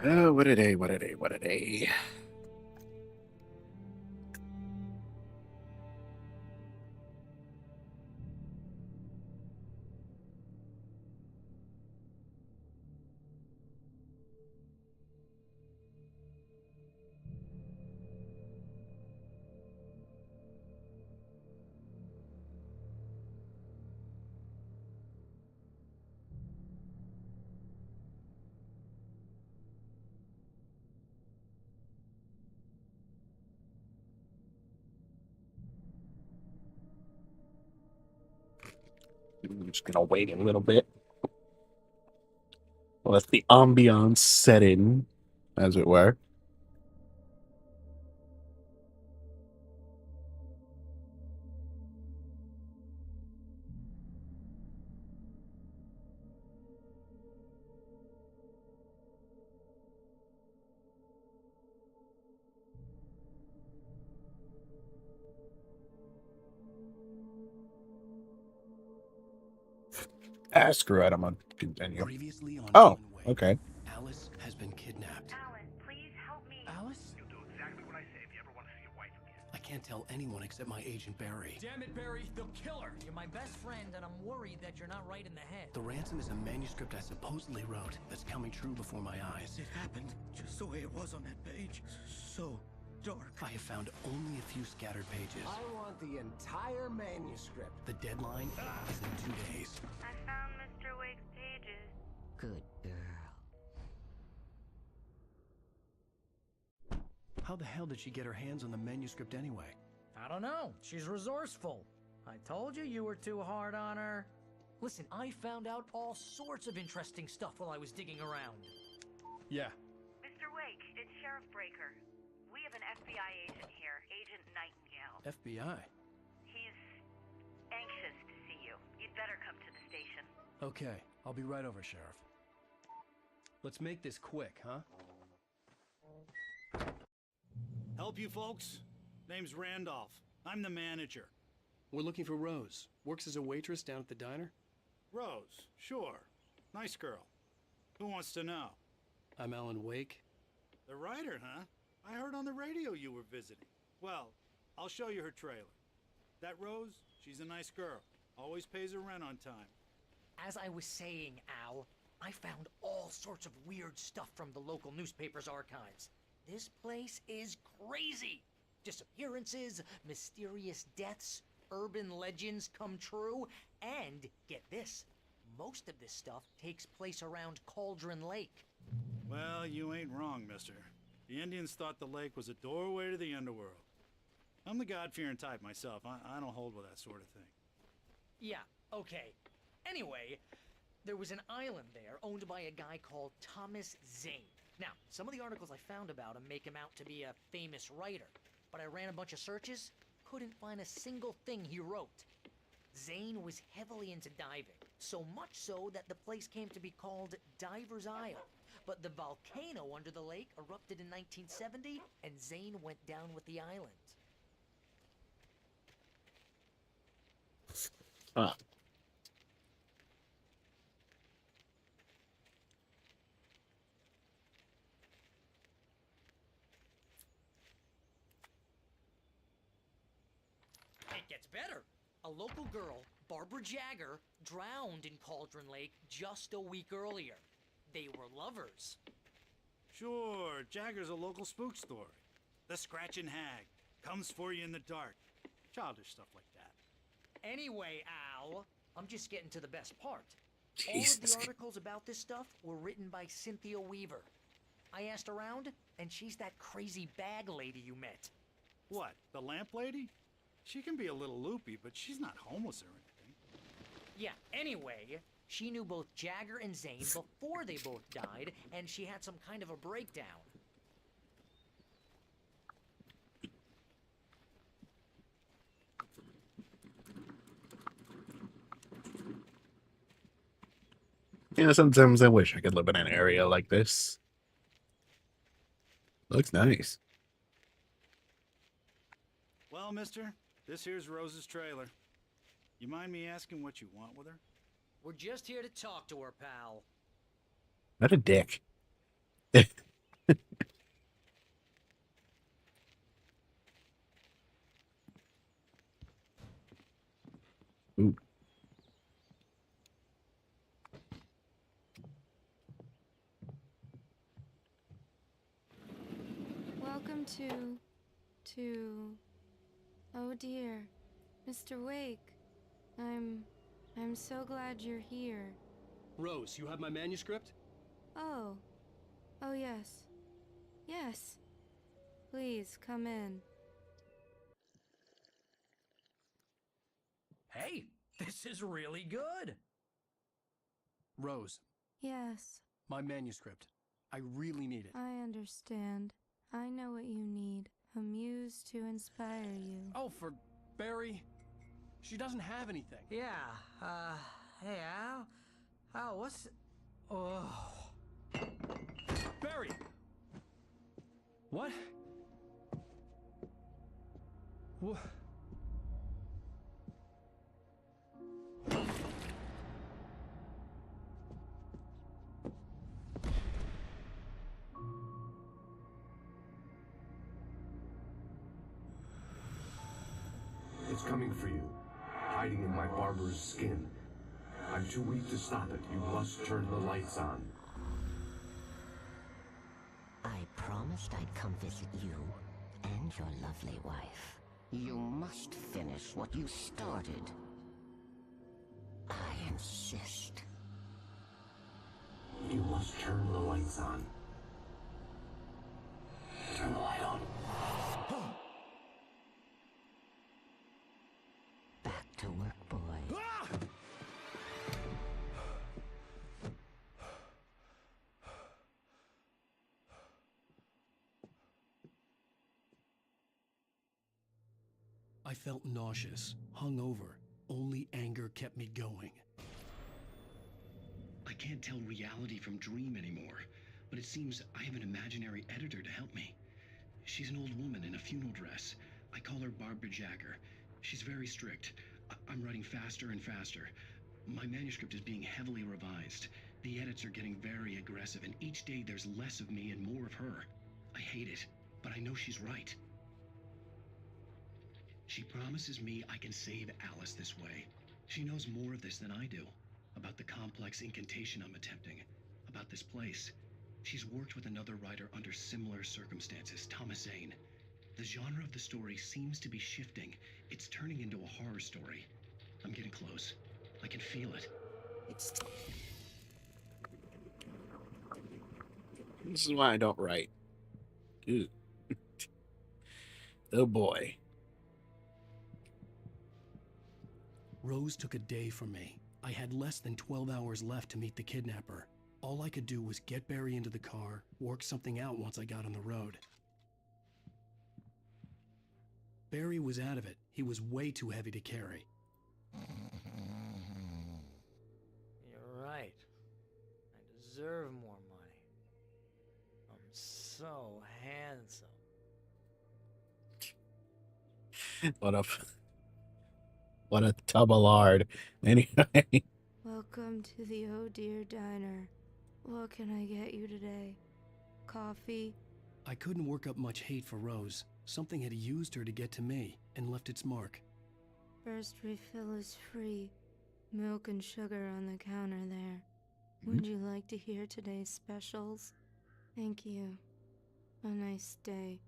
What a day, what a day, what a day. I'm just gonna wait a little bit. Let the ambiance set in, as it were. Screw it, I'm gonna continue. Previously on Oh, Alan Wake, okay. Alice has been kidnapped. Alan, please help me. Alice? You'll do exactly what I say if you ever want to see your wife again. I can't tell anyone except my agent Barry. Damn it, Barry, they'll kill her. You're my best friend, and I'm worried that you're not right in the head. The ransom is a manuscript I supposedly wrote that's coming true before my eyes. It happened just the way it was on that page. So dark. I have found only a few scattered pages. I want the entire manuscript. The deadline is in 2 days. I found Mr. Wake's pages. Good girl. How the hell did she get her hands on the manuscript anyway? I don't know. She's resourceful. I told you you were too hard on her. Listen, I found out all sorts of interesting stuff while I was digging around. Yeah. Mr. Wake, it's Sheriff Breaker. We have an FBI agent here, Agent Nightingale. FBI? He's anxious to see you. You'd better come to the station. Okay, I'll be right over, Sheriff. Let's make this quick, huh? Help you folks? Name's Randolph. I'm the manager. We're looking for Rose. Works as a waitress down at the diner. Rose, sure. Nice girl. Who wants to know? I'm Alan Wake. The writer, huh? I heard on the radio you were visiting. Well, I'll show you her trailer. That Rose, she's a nice girl. Always pays her rent on time. As I was saying, Al, I found all sorts of weird stuff from the local newspaper's archives. This place is crazy. Disappearances, mysterious deaths, urban legends come true, and get this, most of this stuff takes place around Cauldron Lake. Well, you ain't wrong, mister. The Indians thought the lake was a doorway to the underworld. I'm the God-fearing type myself. I don't hold with that sort of thing. Yeah, okay. Anyway, there was an island there owned by a guy called Thomas Zane. Now, some of the articles I found about him make him out to be a famous writer, but I ran a bunch of searches, couldn't find a single thing he wrote. Zane was heavily into diving, so much so that the place came to be called Diver's Isle. But the volcano under the lake erupted in 1970, and Zane went down with the island. Ah. It gets better. A local girl, Barbara Jagger, drowned in Cauldron Lake just a week earlier. They were lovers. Sure, Jagger's a local spook story. The Scratching Hag comes for you in the dark. Childish stuff like that. Anyway, Al, I'm just getting to the best part. All of Jesus. the articles about this stuff were written by Cynthia Weaver. I asked around, and she's that crazy bag lady you met. What, the lamp lady? She can be a little loopy, but she's not homeless or anything. Yeah, anyway, she knew both Jagger and Zane before they both died, and she had some kind of a breakdown. Sometimes I wish I could live in an area like this. Looks nice. Well, mister, this here's Rose's trailer. You mind me asking what you want with her? We're just here to talk to her, pal. Not a dick. Ooh. Welcome to... Oh dear, Mr. Wake. I'm so glad you're here. Rose, you have my manuscript? Oh. Oh yes. Yes. Please, come in. Hey, this is really good. Rose, Yes, my manuscript. I really need it. I understand. I know what you need. A muse to inspire you. Oh, for Barry? She doesn't have anything. Yeah, hey, Al, what's... Oh... Barry! What? What? It's coming for you, hiding in my barber's skin. I'm too weak to stop it. You must turn the lights on. I promised I'd come visit you and your lovely wife. You must finish what you started. I insist. You must turn the lights on. Turn the light on. Back to work, boy. I felt nauseous, hungover. Only anger kept me going. I can't tell reality from dream anymore, but it seems I have an imaginary editor to help me. She's an old woman in a funeral dress. I call her Barbara Jagger. She's very strict. I'm writing faster and faster. My manuscript is being heavily revised. The edits are getting very aggressive, and each day there's less of me and more of her. I hate it, but I know she's right. She promises me I can save Alice this way. She knows more of this than I do. About the complex incantation I'm attempting. About this place. She's worked with another writer under similar circumstances, Thomas Zane. The genre of the story seems to be shifting. It's turning into a horror story. I'm getting close. I can feel it. This is why I don't write. Ew. Oh boy. Rose took a day from me. I had less than 12 hours left to meet the kidnapper. All I could do was get Barry into the car, work something out once I got on the road. Barry was out of it. He was way too heavy to carry. You're right. I deserve more money. I'm so handsome. What a tub of lard. Anyway. Welcome to the Oh Dear Diner. What can I get you today? Coffee? I couldn't work up much hate for Rose. Something had used her to get to me and left its mark. First refill is free. Milk and sugar on the counter there. Would you like to hear today's specials? Thank you. A nice day.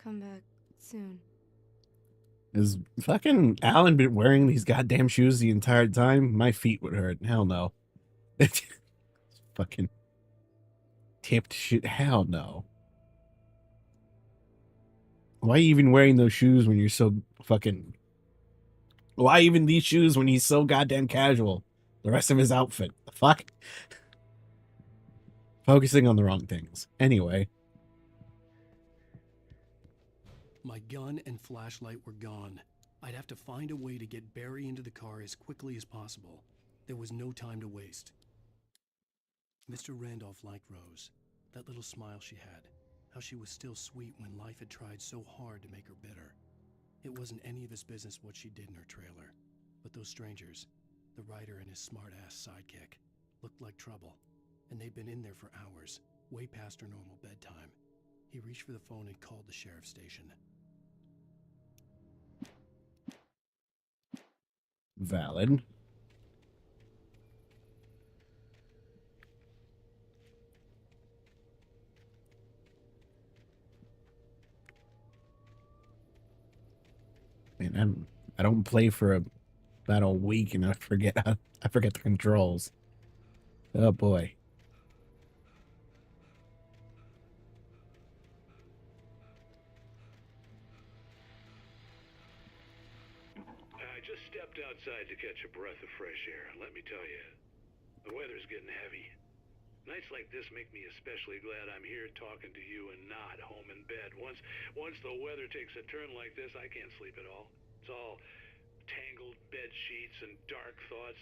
Come back soon. Has fucking Alan been wearing these goddamn shoes the entire time? My feet would hurt. Hell no. Fucking tipped shit. Hell no. Why are you even wearing those shoes when you're so fucking... Why even these shoes when he's so goddamn casual? The rest of his outfit. The fuck? Focusing on the wrong things. Anyway. My gun and flashlight were gone. I'd have to find a way to get Barry into the car as quickly as possible. There was no time to waste. Mr. Randolph liked Rose. That little smile she had. How she was still sweet when life had tried so hard to make her bitter. It wasn't any of his business what she did in her trailer. But those strangers, the writer and his smart-ass sidekick, looked like trouble. And they'd been in there for hours. way past her normal bedtime. He reached for the phone and called the sheriff's station. Valid. Man, I don't play for about a week and I forget the controls. Oh boy. I just stepped outside to catch a breath of fresh air. Let me tell you, the weather's getting heavy. Nights like this make me especially glad I'm here talking to you and not home in bed. Once the weather takes a turn like this, I can't sleep at all. It's all tangled bed sheets and dark thoughts,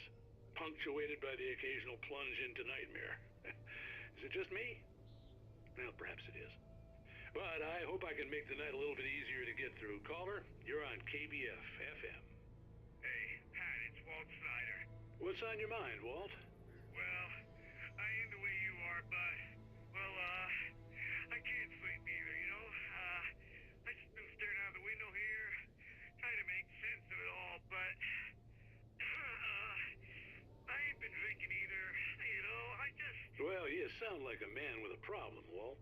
punctuated by the occasional plunge into nightmare. Is it just me? Well, perhaps it is. But I hope I can make the night a little bit easier to get through. Caller, you're on KBF FM. Hey, Pat, it's Walt Snyder. What's on your mind, Walt? Well, I am the way you are, but, well, I can't sleep either, you know? I just been staring out the window here, trying to make sense of it all, but, I ain't been drinking either, you know? I just... Well, you sound like a man with a problem, Walt.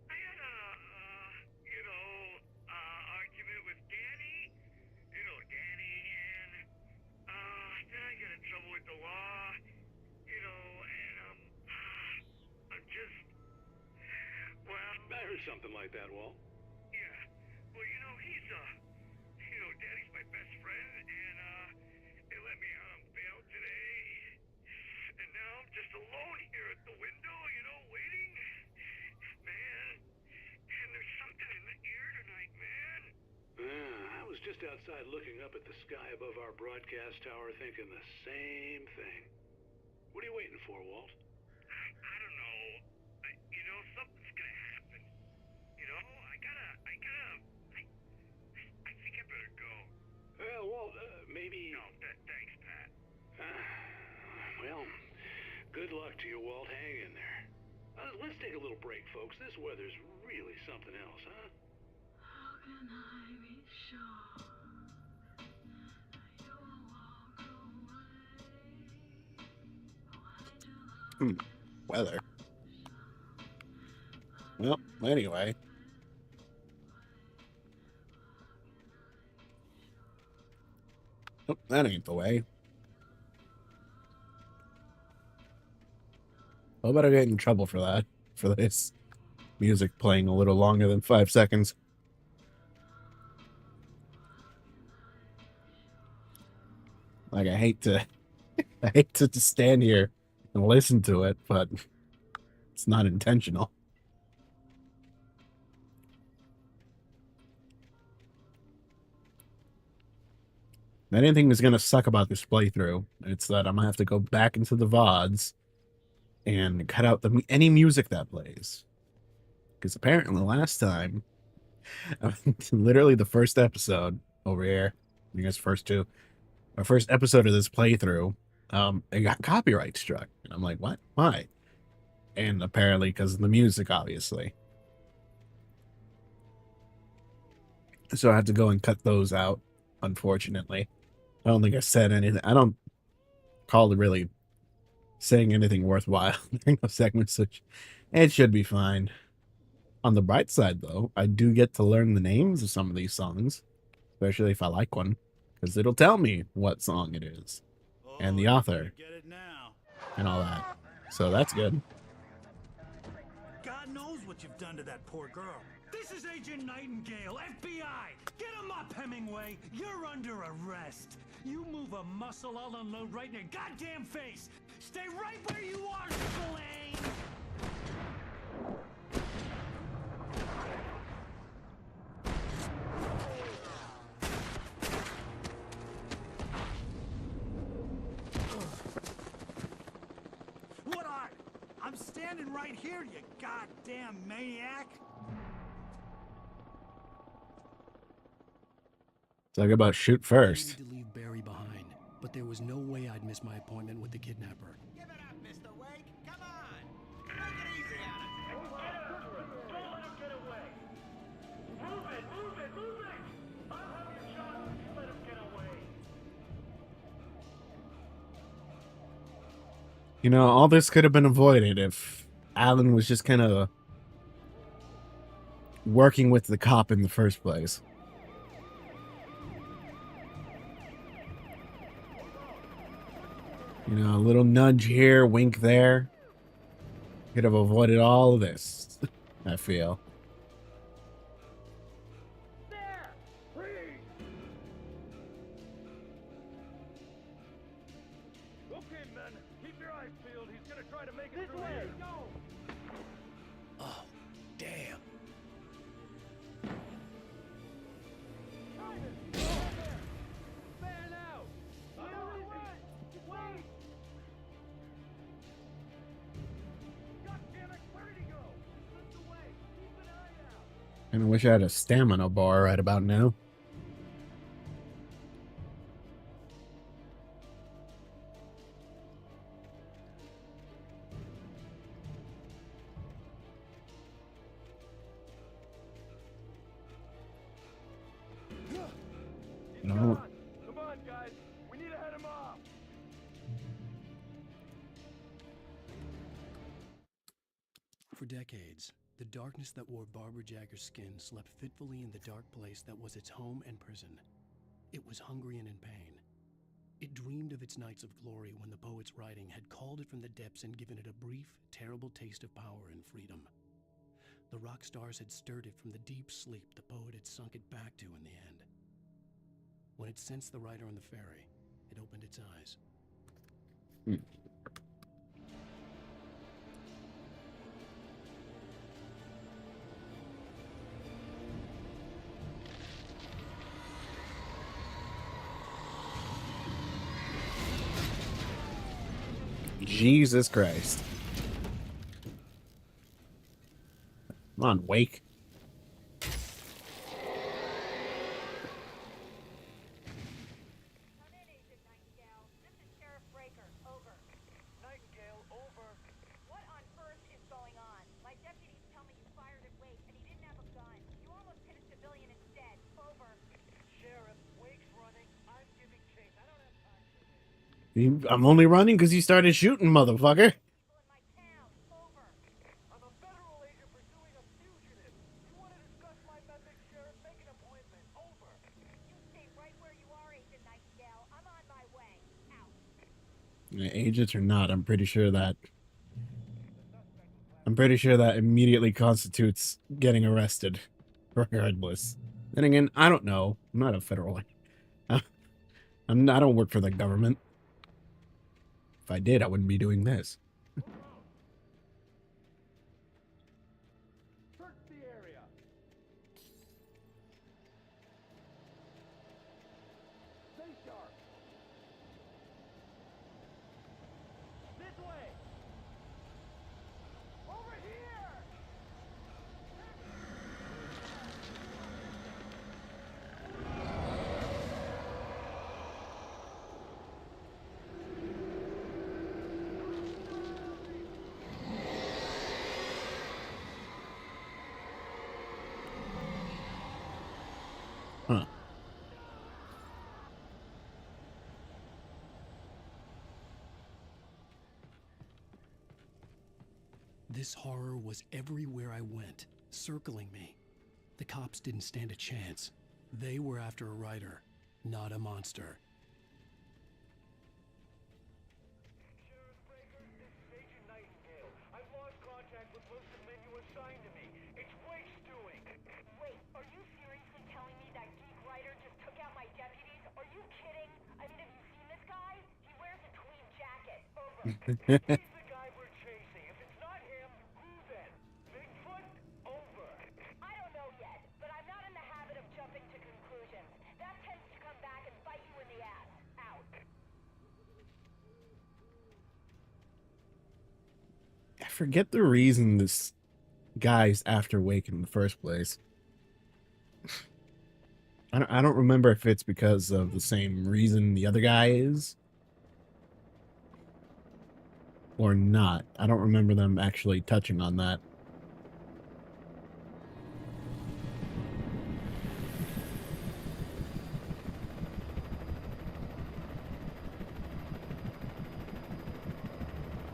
I had a, argument with Danny, Danny, and, then I got in trouble with the law, and, I'm just, well... I heard something like that, Walt. Yeah, well, he's, Danny's my best friend, and, they let me out on bail today, and now I'm just alone here at the window, waiting. Man, and there's something in the air tonight, man. I was just outside looking up at the sky above our broadcast tower thinking the same thing. What are you waiting for, Walt? I don't know. Something's gonna happen. I think I better go. Well, Walt, maybe... No, thanks, Pat. Well, good luck to you, Walt. Hang in there. Let's take a little break, folks. This weather's really something else, huh? How can I be sure you'll walk away? Weather. Well, anyway. Oh, that ain't the way. I better get in trouble for that. For this music playing a little longer than 5 seconds. Like, I hate to just stand here and listen to it, but it's not intentional. If anything is going to suck about this playthrough, it's that I'm going to have to go back into the VODs and cut out any music that plays. Because apparently last time, literally the first episode over here, I guess first two, our first episode of this playthrough, it got copyright struck. And I'm like, what? Why? And apparently because of the music, obviously. So I had to go and cut those out, unfortunately. I don't think I said anything. I don't call it really saying anything worthwhile during those segments, which it should be fine. On the bright side, though, I do get to learn the names of some of these songs, especially if I like one, because it'll tell me what song it is, and the author, and all that. So that's good. God knows what you've done to that poor girl. This is Agent Nightingale, FBI! Get him up, Hemingway! You're under arrest! You move a muscle, I'll unload right in your goddamn face! Stay right where you are, Spillane! What are? I'm standing right here, you goddamn maniac! Talk about shoot first. I needed to leave Barry behind, but there was no way I'd miss my appointment with the kidnapper. Give it You know, all this could have been avoided if Alan was just kind of working with the cop in the first place. You know, a little nudge here, wink there. Could have avoided all of this, I feel. Okay, men, keep your eyes peeled. He's gonna try to make it through here. Oh, damn. Man out! Wait! God damn it, where did he go? Slipped away. Keep an eye out. And I wish I had a stamina bar right about now. No. Come on, guys. We need to head him off. For decades, the darkness that wore Barbara Jagger's skin slept fitfully in the dark place that was its home and prison. It was hungry and in pain. It dreamed of its nights of glory when the poet's writing had called it from the depths and given it a brief, terrible taste of power and freedom. The rock stars had stirred it from the deep sleep the poet had sunk it back to in the end. When it sensed the rider on the ferry, it opened its eyes. Jesus Christ. Come on, Wake. Nightingale, over. What on earth is going on? My deputies tell me you fired at Wake and he didn't have a gun. You almost hit a civilian instead. Over. Sheriff, Wake's running. I'm giving chase. I don't have time for this. I'm only running because you started shooting, motherfucker. I'm a federal agent pursuing a fugitive. You want to discuss my methods, Sheriff? Make an appointment. Over. You stay right where you are, Agent Nightingale. I'm on my way. Out. Agents or not, I'm pretty sure that immediately constitutes getting arrested, regardless. Then again, I don't know. I'm not a federal. I don't work for the government. If I did, I wouldn't be doing this. Search the area. Stay sharp. This way. Over here. Huh. This horror was everywhere I went, circling me. The cops didn't stand a chance. They were after a writer, not a monster. Sheriff Breaker, this is Agent Nightingale. I've lost contact with most of the men you assigned to me. It's Wake's doing. Wait, are you seriously telling me that geek writer just took out my deputies? Are you kidding? I mean, have you seen this guy? He wears a tweed jacket. Over. He's the guy we're chasing. If it's not him, who then? Bigfoot? Over. I don't know yet, but I'm not in the habit of jumping to conclusions. That tends to come back and bite you in the ass. Out. I forget the reason this guy's after Wake in the first place. I don't remember if it's because of the same reason the other guy is. Or not. I don't remember them actually touching on that.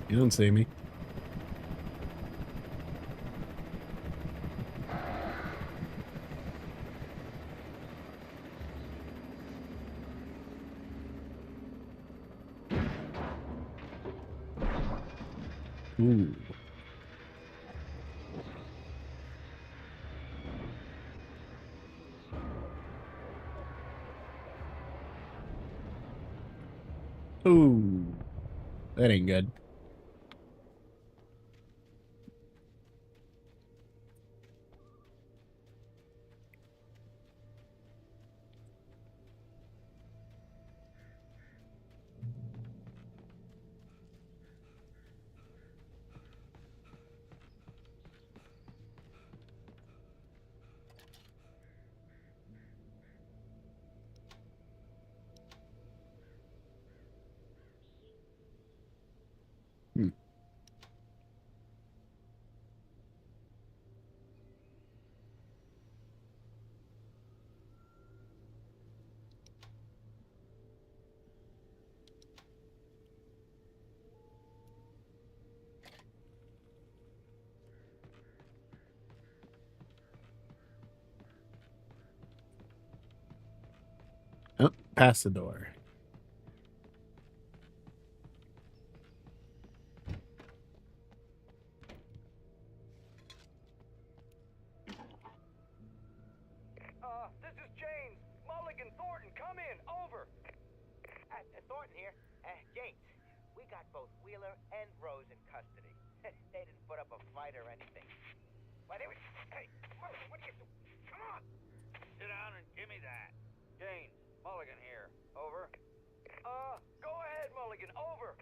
You don't see me. Ooh. Ooh. That ain't good. Hmm. Oh, past the door. This is James. Mulligan, Thornton, come in. Over. Thornton here. James, we got both Wheeler and Rose in custody. They didn't put up a fight or anything. Why, they were... Hey, what are you doing? Come on. Sit down and give me that. James, Mulligan here. Over. Go ahead, Mulligan. Over.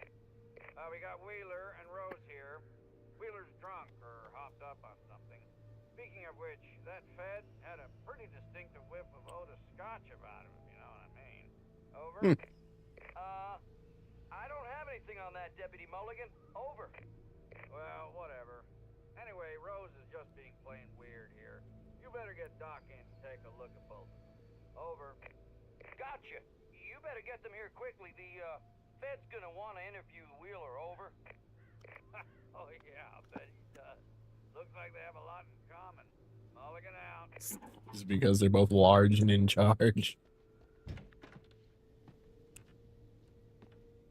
We got Wheeler and Rose here. Wheeler's drunk or hopped up on something. Speaking of which, that Fed had a pretty distinctive whiff of Otis Scotch about him, if you know what I mean. Over. I don't have anything on that, Deputy Mulligan. Over. Well, whatever. Anyway, Rose is just being plain weird here. You better get Doc in to take a look at both of them. Over. Gotcha. You better get them here quickly. The, Fed's gonna want to interview Wheeler. Over. Oh, yeah, I'll bet he does. Looks like they have a lot in common. Mulligan out. Just because they're both large and in charge.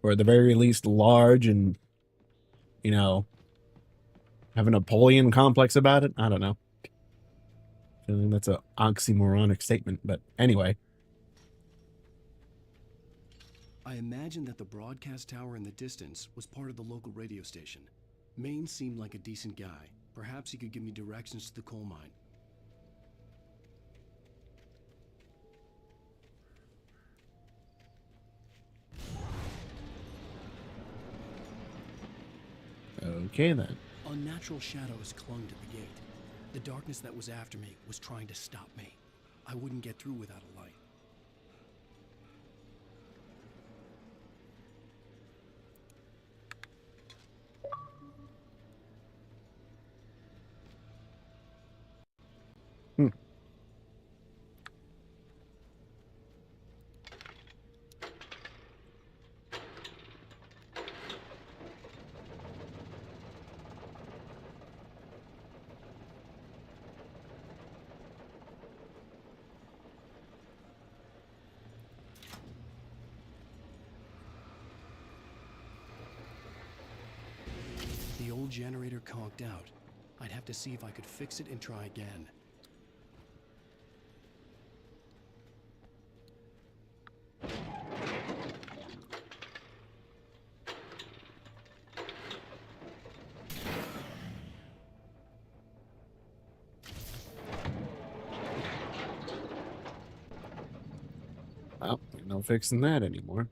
Or at the very least large and, you know, have a Napoleon complex about it. I don't know. I think that's an oxymoronic statement, but anyway. I imagined that the broadcast tower in the distance was part of the local radio station. Maine seemed like a decent guy. Perhaps he could give me directions to the coal mine. Okay, then. Unnatural shadows clung to the gate. The darkness that was after me was trying to stop me. I wouldn't get through without a light. The old generator conked out. I'd have to see if I could fix it and try again. Well, no fixing that anymore.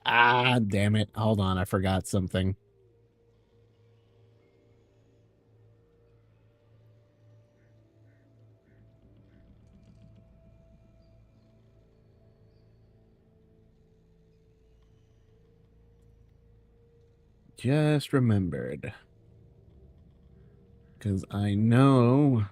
Ah, damn it. Hold on, I forgot something. just remembered. Because I know...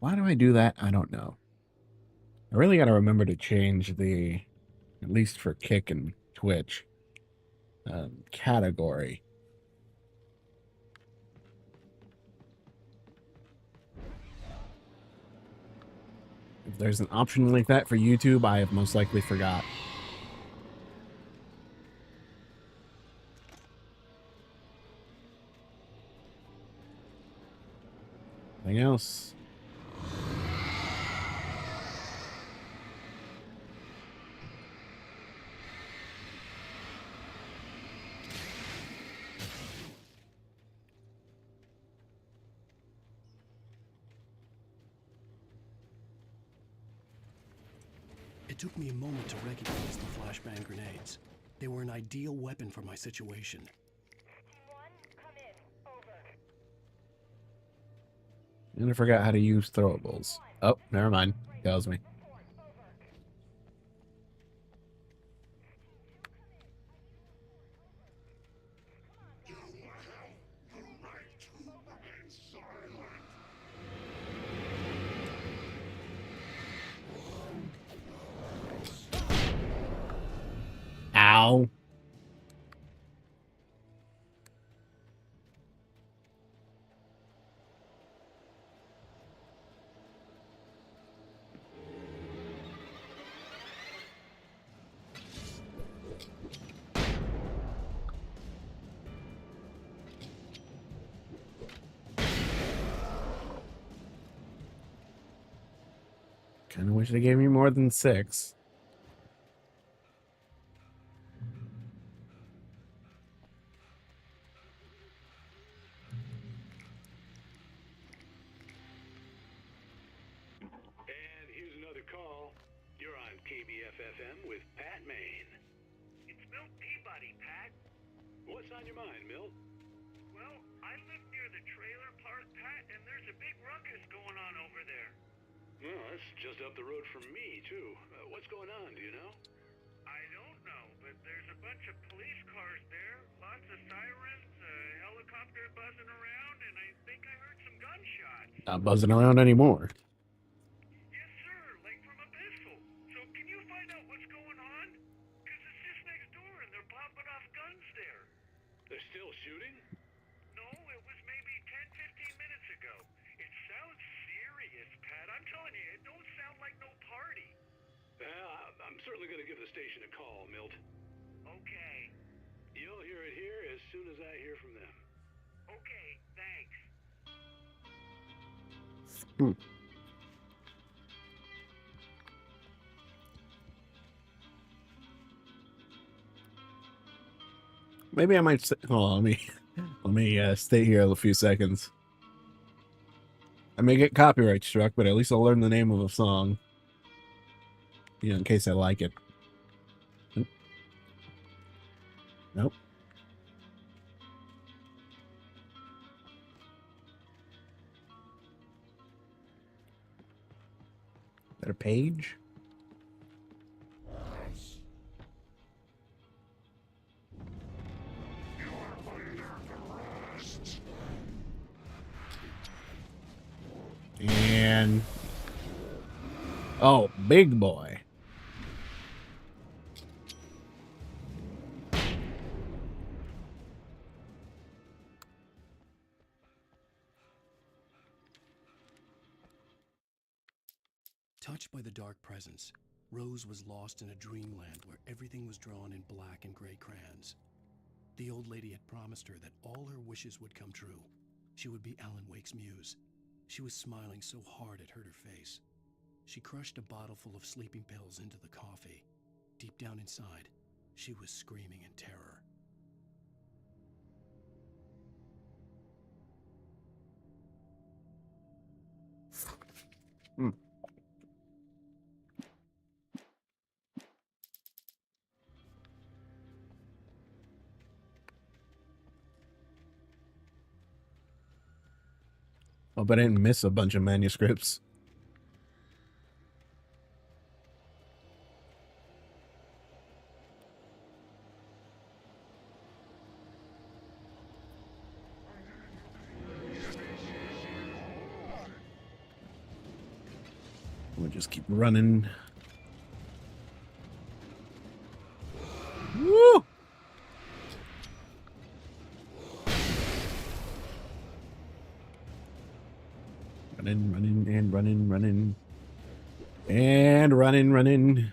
Why do I do that? I don't know. I really got to remember to change the, at least for Kick and Twitch, category. If there's an option like that for YouTube, I have most likely forgot. Anything else? It took me a moment to recognize the flashbang grenades. They were an ideal weapon for my situation. And I forgot how to use throwables. Oh, never mind. Tells me. Ow. Kind of wish they gave me more than 6. And here's another call. You're on KBFFM with Pat Maine. It's Milt Peabody, Pat. What's on your mind, Milt? Well, I live near the trailer park, Pat, and there's a big ruckus going on over there. Well, that's just up the road from me, too. What's going on, do you know? I don't know, but there's a bunch of police cars there, lots of sirens, a helicopter buzzing around, and I think I heard some gunshots. Not buzzing around anymore. Yes, sir, like from a pistol. So can you find out what's going on? Because it's just next door and they're popping off guns there. They're still shooting? No, it was maybe 10, 15 minutes ago. It sounds serious, Pat. I'm telling you, it don't sound like no party. Well, I'm certainly going to give the station a call, Milt. Okay. You'll hear it here as soon as I hear from them. Okay, thanks. Maybe I might... Hold on, let me stay here a few seconds. I may get copyright struck, but at least I'll learn the name of a song. You know, in case I like it. Nope. Nope. Is that a page? And... Oh, big boy. Touched by the dark presence, Rose was lost in a dreamland where everything was drawn in black and gray crayons. The old lady had promised her that all her wishes would come true. She would be Alan Wake's muse. She was smiling so hard it hurt her face. She crushed a bottle full of sleeping pills into the coffee. Deep down inside, she was screaming in terror. Hope I didn't miss a bunch of manuscripts. We'll just keep running. Woo! Running, running, and running, running. And running, running.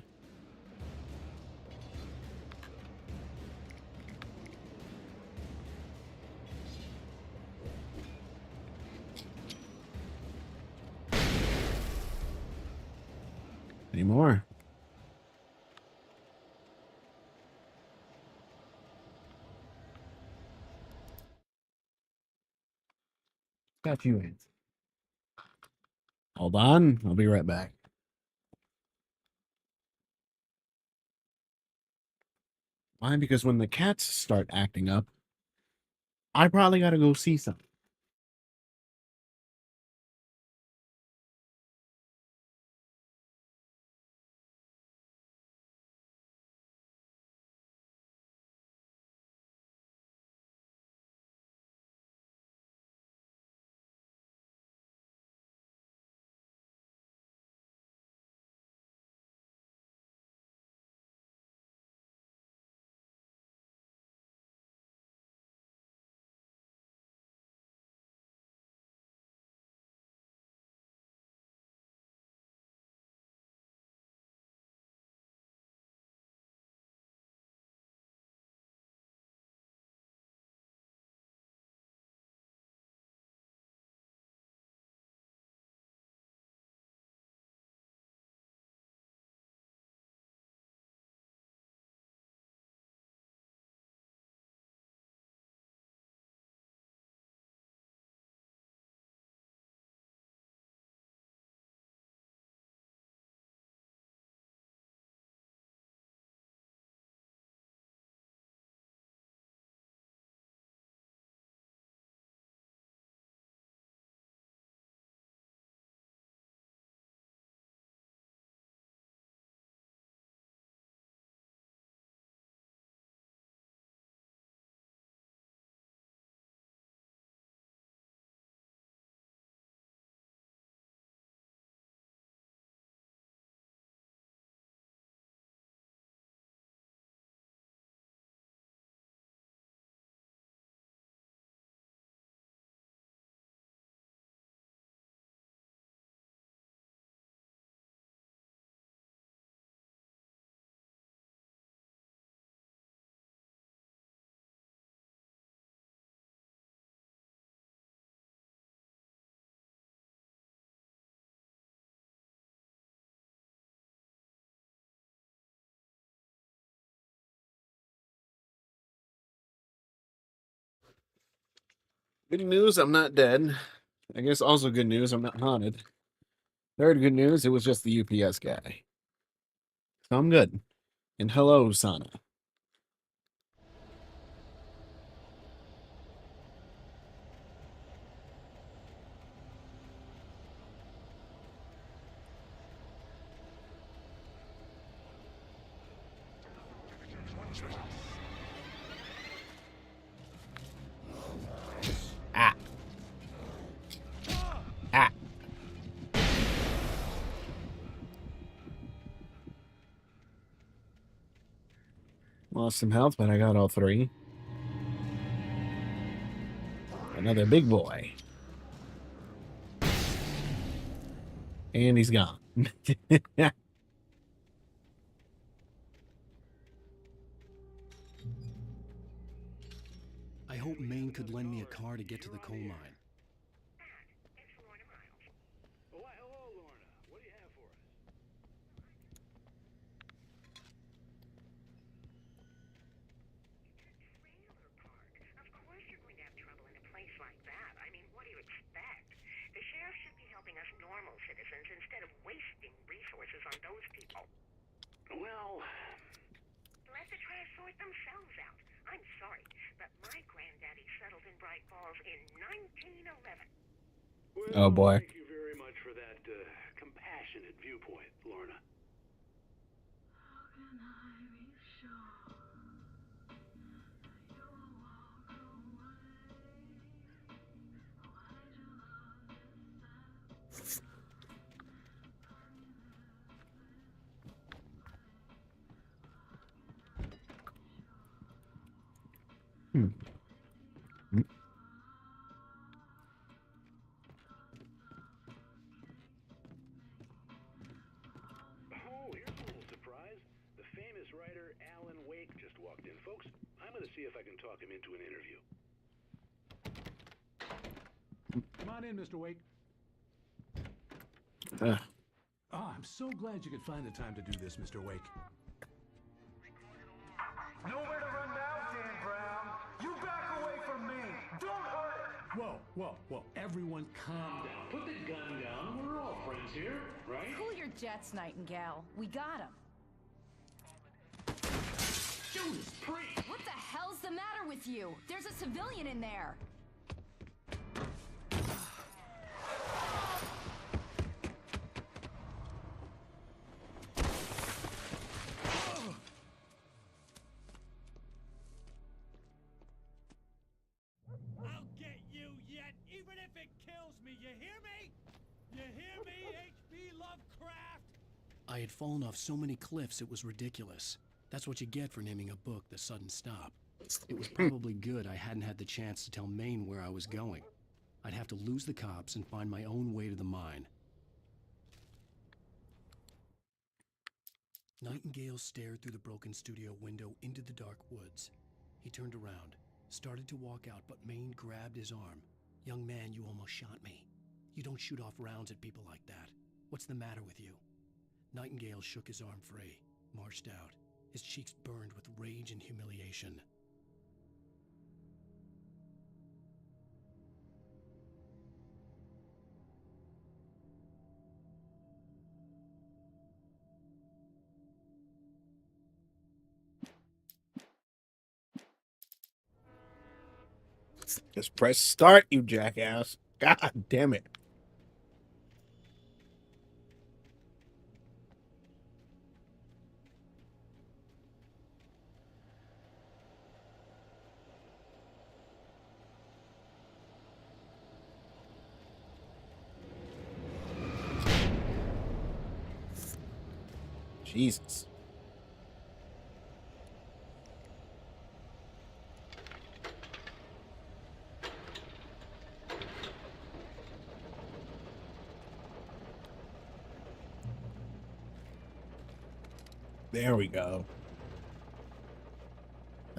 Any more? Got you in. Hold on. I'll be right back. Why? Because when the cats start acting up, I probably got to go see something. Good news, I'm not dead. I guess also good news, I'm not haunted. Third good news, it was just the UPS guy. So I'm good. And hello, Sana. Ah. Ah. Lost some health, but I got all three. Another big boy. And he's gone. I hope Maine could lend me a car to get to the coal mine. Oh, why, hello, Lorna. What do you have for us? Trailer park. Of course you're going to have trouble in a place like that. I mean, what do you expect? The sheriff should be helping us normal citizens instead of wasting resources on those people. Well, Let the trash sort themselves out. I'm sorry, but my granddaddy settled in Bright Falls in 1911. Oh boy. Thank you very much for that compassionate viewpoint, Lorna. How can I be sure you will walk away? Why did you love this Hmm. Oh, here's a little surprise. The famous writer Alan Wake just walked in. Folks, I'm going to see if I can talk him into an interview. Come on in, Mr. Wake. Ugh. Oh, I'm so glad you could find the time to do this, Mr. Wake. Nowhere to run now, Dan Brown. You back away from me. Don't hurt it. Whoa. Everyone calm down. Put the gun down. We're all friends here, right? Cool your jets, Nightingale. We got him. Judas Priest! What the hell's the matter with you? There's a civilian in there. I'll get you yet, even if it kills me. You hear me? You hear me, H.P. Lovecraft? I had fallen off so many cliffs it was ridiculous. That's what you get for naming a book The Sudden Stop. It was probably good I hadn't had the chance to tell Maine where I was going. I'd have to lose the cops and find my own way to the mine. Nightingale stared through the broken studio window into the dark woods. He turned around, started to walk out, but Maine grabbed his arm. "Young man, you almost shot me. You don't shoot off rounds at people like that. What's the matter with you?" Nightingale shook his arm free, marched out. His cheeks burned with rage and humiliation. Just press start, you jackass. God damn it. Jesus. There we go.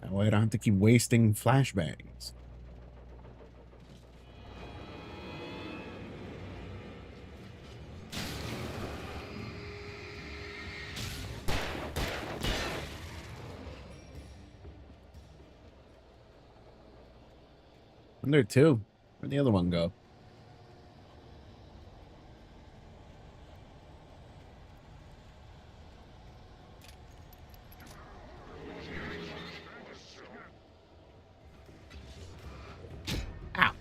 That way I don't have to keep wasting flashbangs. And there too. Where'd the other one go? Ow.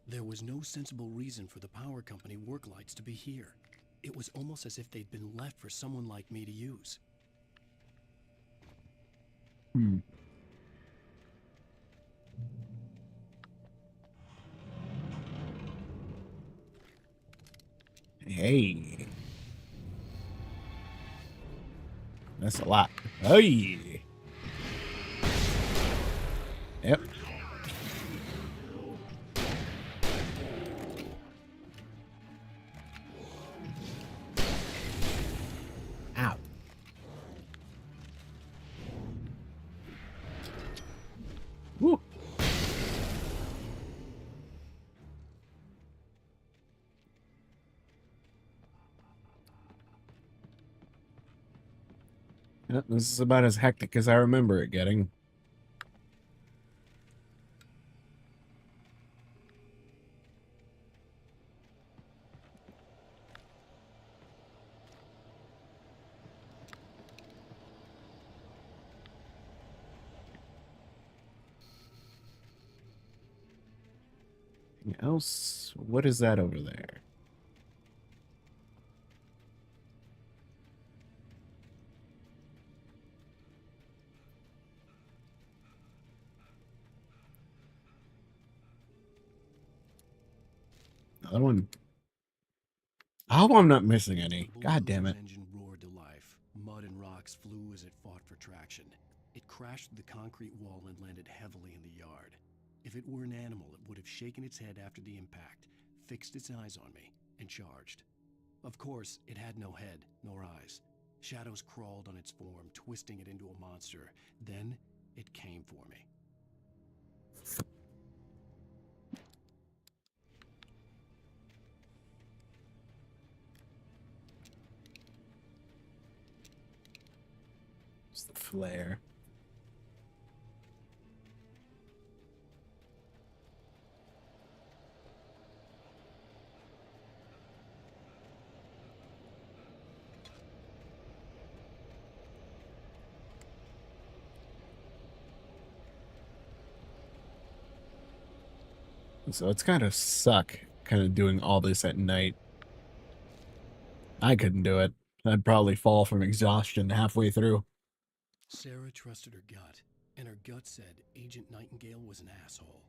There was no sensible reason for the power company work lights to be here. It was almost as if they'd been left for someone like me to use. Hey. That's a lot. Oh yeah. Yep. Ow. Woo. Yep, this is about as hectic as I remember it getting. Anything else? What is that over there? Another one. I hope I'm not missing any. The God damn bulldozer it. engine roared to life. Mud and rocks flew as it fought for traction. It crashed through the concrete wall and landed heavily in the yard. If it were an animal, it would have shaken its head after the impact, fixed its eyes on me, and charged. Of course, it had no head, nor eyes. Shadows crawled on its form, twisting it into a monster. Then, it came for me. It's the flare. So it's kind of suck kind of doing all this at night. I couldn't do it. I'd probably fall from exhaustion halfway through. Sarah trusted her gut, and her gut said Agent Nightingale was an asshole.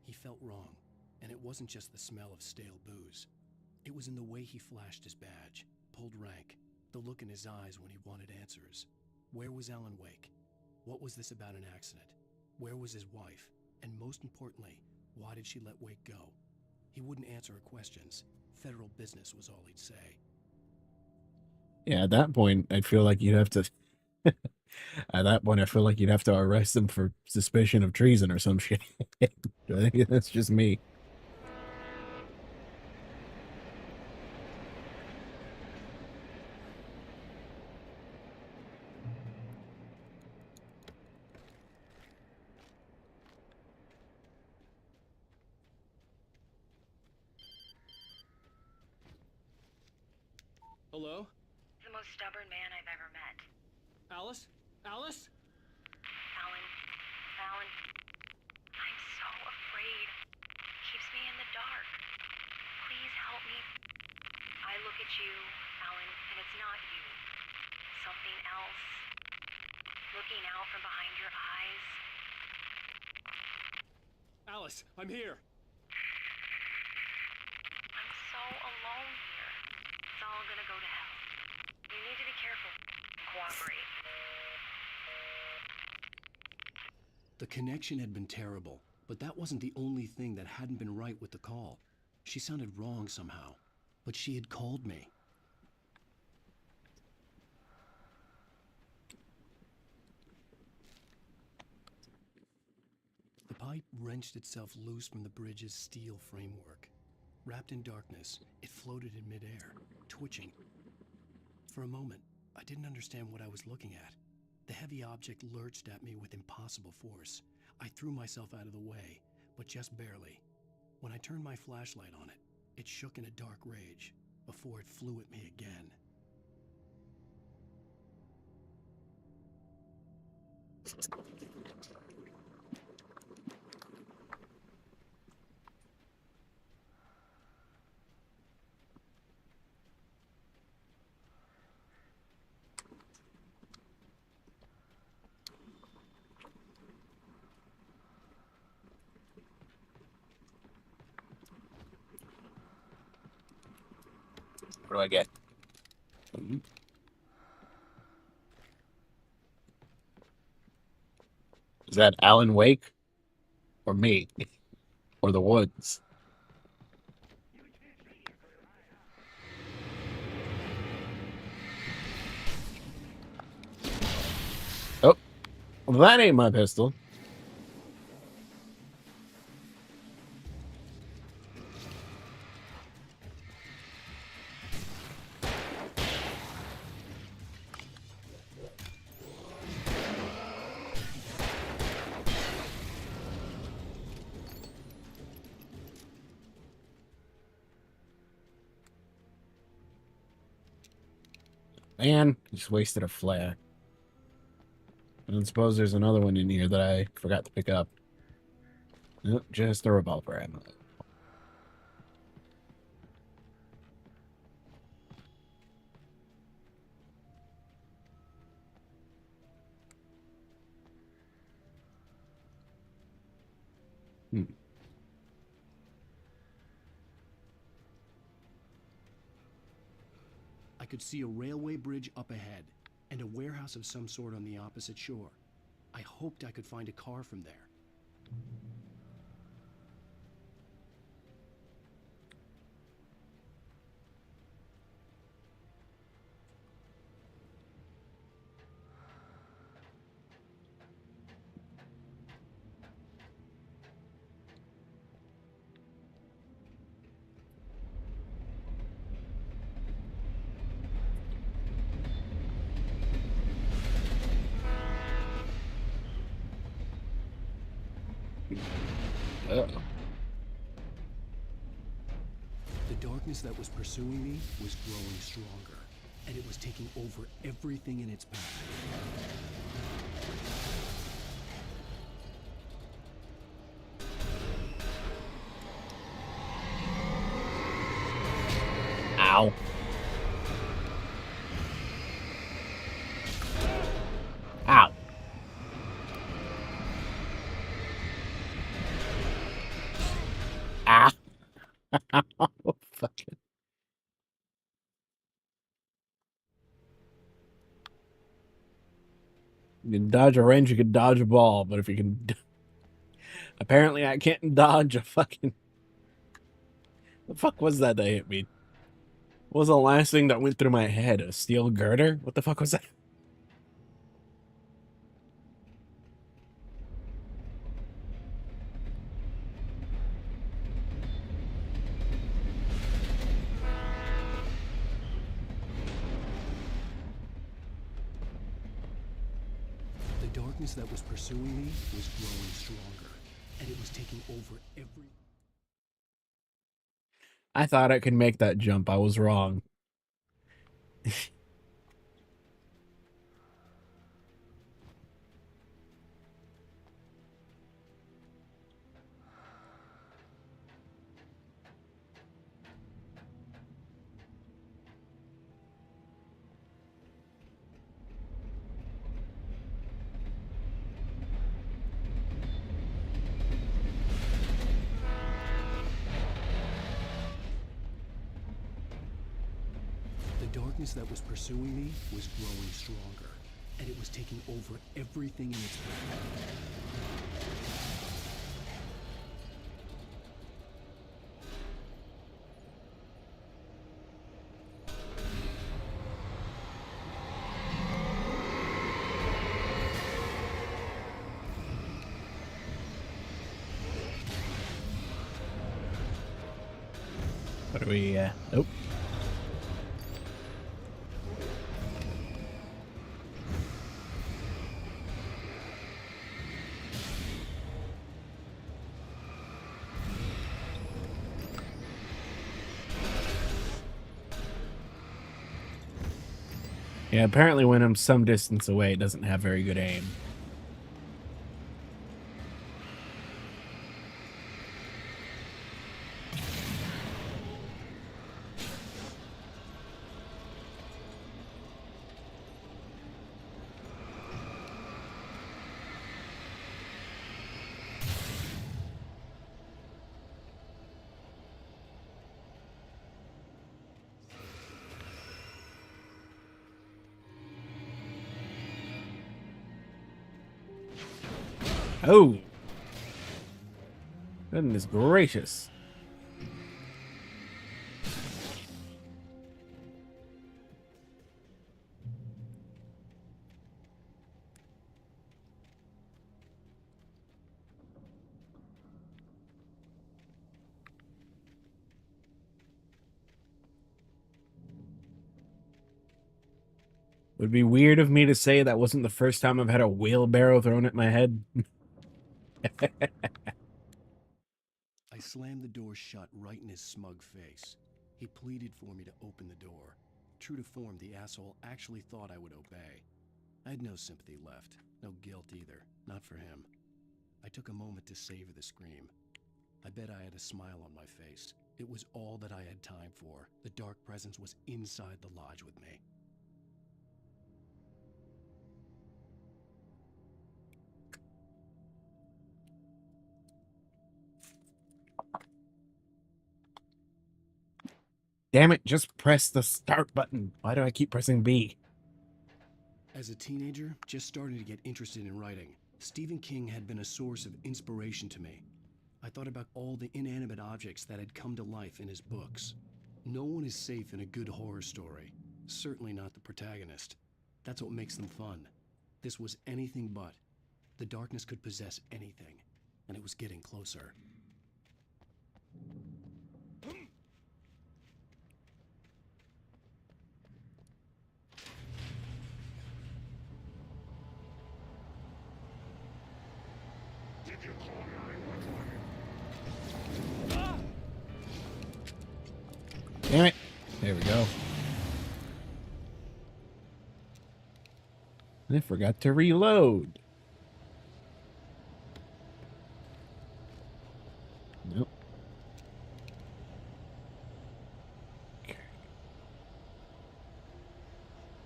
He felt wrong, and it wasn't just the smell of stale booze. It was in the way he flashed his badge, pulled rank, the look in his eyes when he wanted answers. Where was Alan Wake? What was this about an accident? Where was his wife? And most importantly, why did she let Wake go? He wouldn't answer her questions. Federal business was all he'd say. Yeah, at that point, I feel like you'd have to... At that point, I feel like you'd have to arrest him for suspicion of treason or some shit. I think that's just me. Hello? The most stubborn man I've ever met. Alice? Alice? Alan. Alan. I'm so afraid. Keeps me in the dark. Please help me. I look at you, Alan, and it's not you. Something else. Looking out from behind your eyes. Alice, I'm here. I'm so alone here. It's all gonna go to hell. You need to be careful. Cooperate. The connection had been terrible, but that wasn't the only thing that hadn't been right with the call. She sounded wrong somehow, but she had called me. The pipe wrenched itself loose from the bridge's steel framework. Wrapped in darkness, it floated in midair, twitching. For a moment, I didn't understand what I was looking at. The heavy object lurched at me with impossible force. I threw myself out of the way, but just barely. When I turned my flashlight on it, it shook in a dark rage before it flew at me again. What do I get? Is that Alan Wake? Or me? Or the woods? Oh. Well, that ain't my pistol. Man, just wasted a flare. I don't suppose there's another one in here that I forgot to pick up. Nope, just a revolver ammo. Hmm. I could see a railway bridge up ahead and a warehouse of some sort on the opposite shore. I hoped I could find a car from there. Uh-oh. The darkness that was pursuing me was growing stronger, and it was taking over everything in its path. Ow. Ow. Ah. Oh, fucking. You can dodge a wrench, you can dodge a ball, but if you can... Apparently I can't dodge a fucking... The fuck was that hit me? What was the last thing that went through my head? A steel girder? What the fuck was that? The darkness that was pursuing me was growing stronger, and it was taking over every... I thought I could make that jump. I was wrong. The darkness that was pursuing me was growing stronger, and it was taking over everything in its path. What do we, nope. Yeah, apparently when I'm some distance away, it doesn't have very good aim. Oh! Goodness gracious. Would be weird of me to say that wasn't the first time I've had a wheelbarrow thrown at my head. I slammed the door shut right in his smug face. He pleaded for me to open the door. True to form, the asshole actually thought I would obey. I had no sympathy left, no guilt either, not for him. I took a moment to savor the scream. I bet I had a smile on my face. It was all that I had time for. The dark presence was inside the lodge with me. Damn it, just press the start button. Why do I keep pressing B? As a teenager, just starting to get interested in writing, Stephen King had been a source of inspiration to me. I thought about all the inanimate objects that had come to life in his books. No one is safe in a good horror story. Certainly not the protagonist. That's what makes them fun. This was anything but. The darkness could possess anything, and it was getting closer. Damn it. There we go. I forgot to reload. Nope. Okay.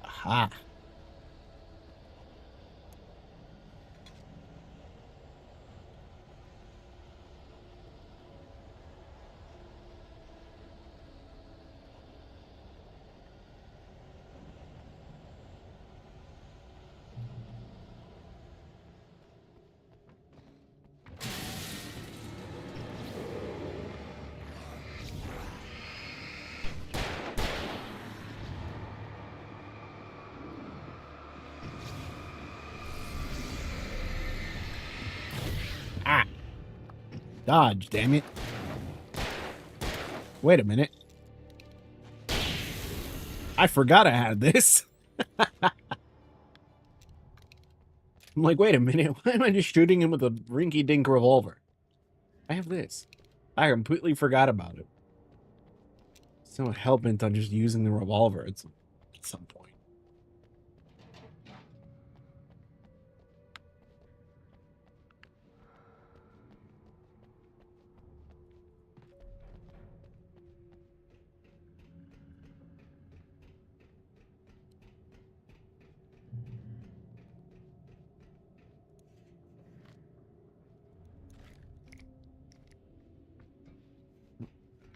Aha. Ah. Dodge, damn it. Wait a minute. I forgot I had this. I'm like, wait a minute. Why am I just shooting him with a rinky-dink revolver? I have this. I completely forgot about it. So hell-bent on just using the revolver at some point.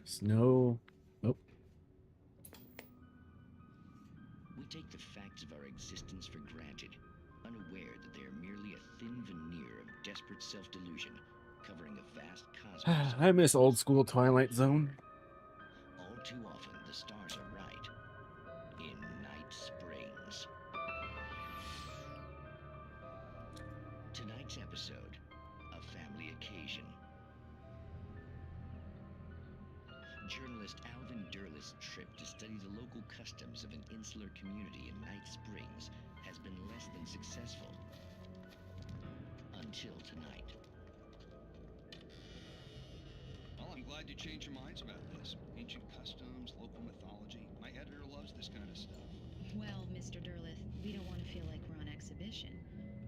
Snow. Oh. We take the facts of our existence for granted, unaware that they are merely a thin veneer of desperate self-delusion, covering a vast cosmos. I miss old school Twilight Zone. All too often, the stars are right. In Night Springs. Tonight's episode, a family occasion. Journalist Alvin Derleth's trip to study the local customs of an insular community in Night Springs has been less than successful. Until tonight. Well, I'm glad you changed your minds about this. Ancient customs, local mythology. My editor loves this kind of stuff. Well, Mr. Derleth, we don't want to feel like we're on exhibition,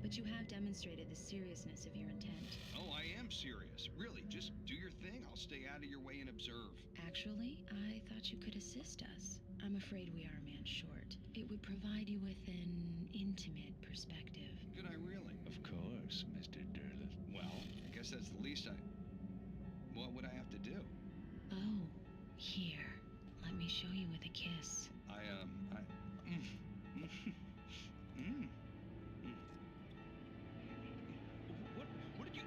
but you have demonstrated the seriousness of your intent. Oh, I am serious. Really, just do your thing. I'll stay out of your way and observe. Actually, I thought you could assist us. I'm afraid we are a man short. It would provide you with an intimate perspective. Could I really? Of course, Mr. Derleth. Well, I guess that's the least what would I have to do? Oh, here. Let me show you with a kiss. What did you...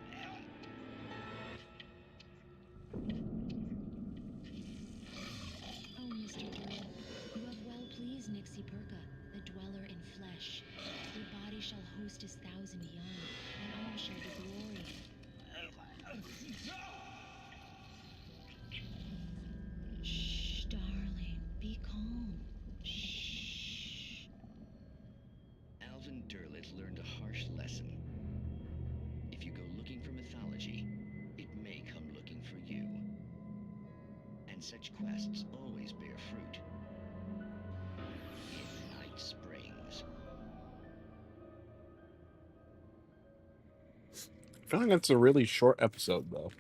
Oh, Mr. Derleth, you have well pleased Nixie Perka, the dweller in flesh. Your body shall host his 1,000 young, and all shall be glory. Shh, darling, be calm. Shh. Alvin Derleth learned a harsh lesson. If you go looking for mythology, it may come looking for you. And such quests always bear fruit. In Night Springs. I feel like that's a really short episode, though.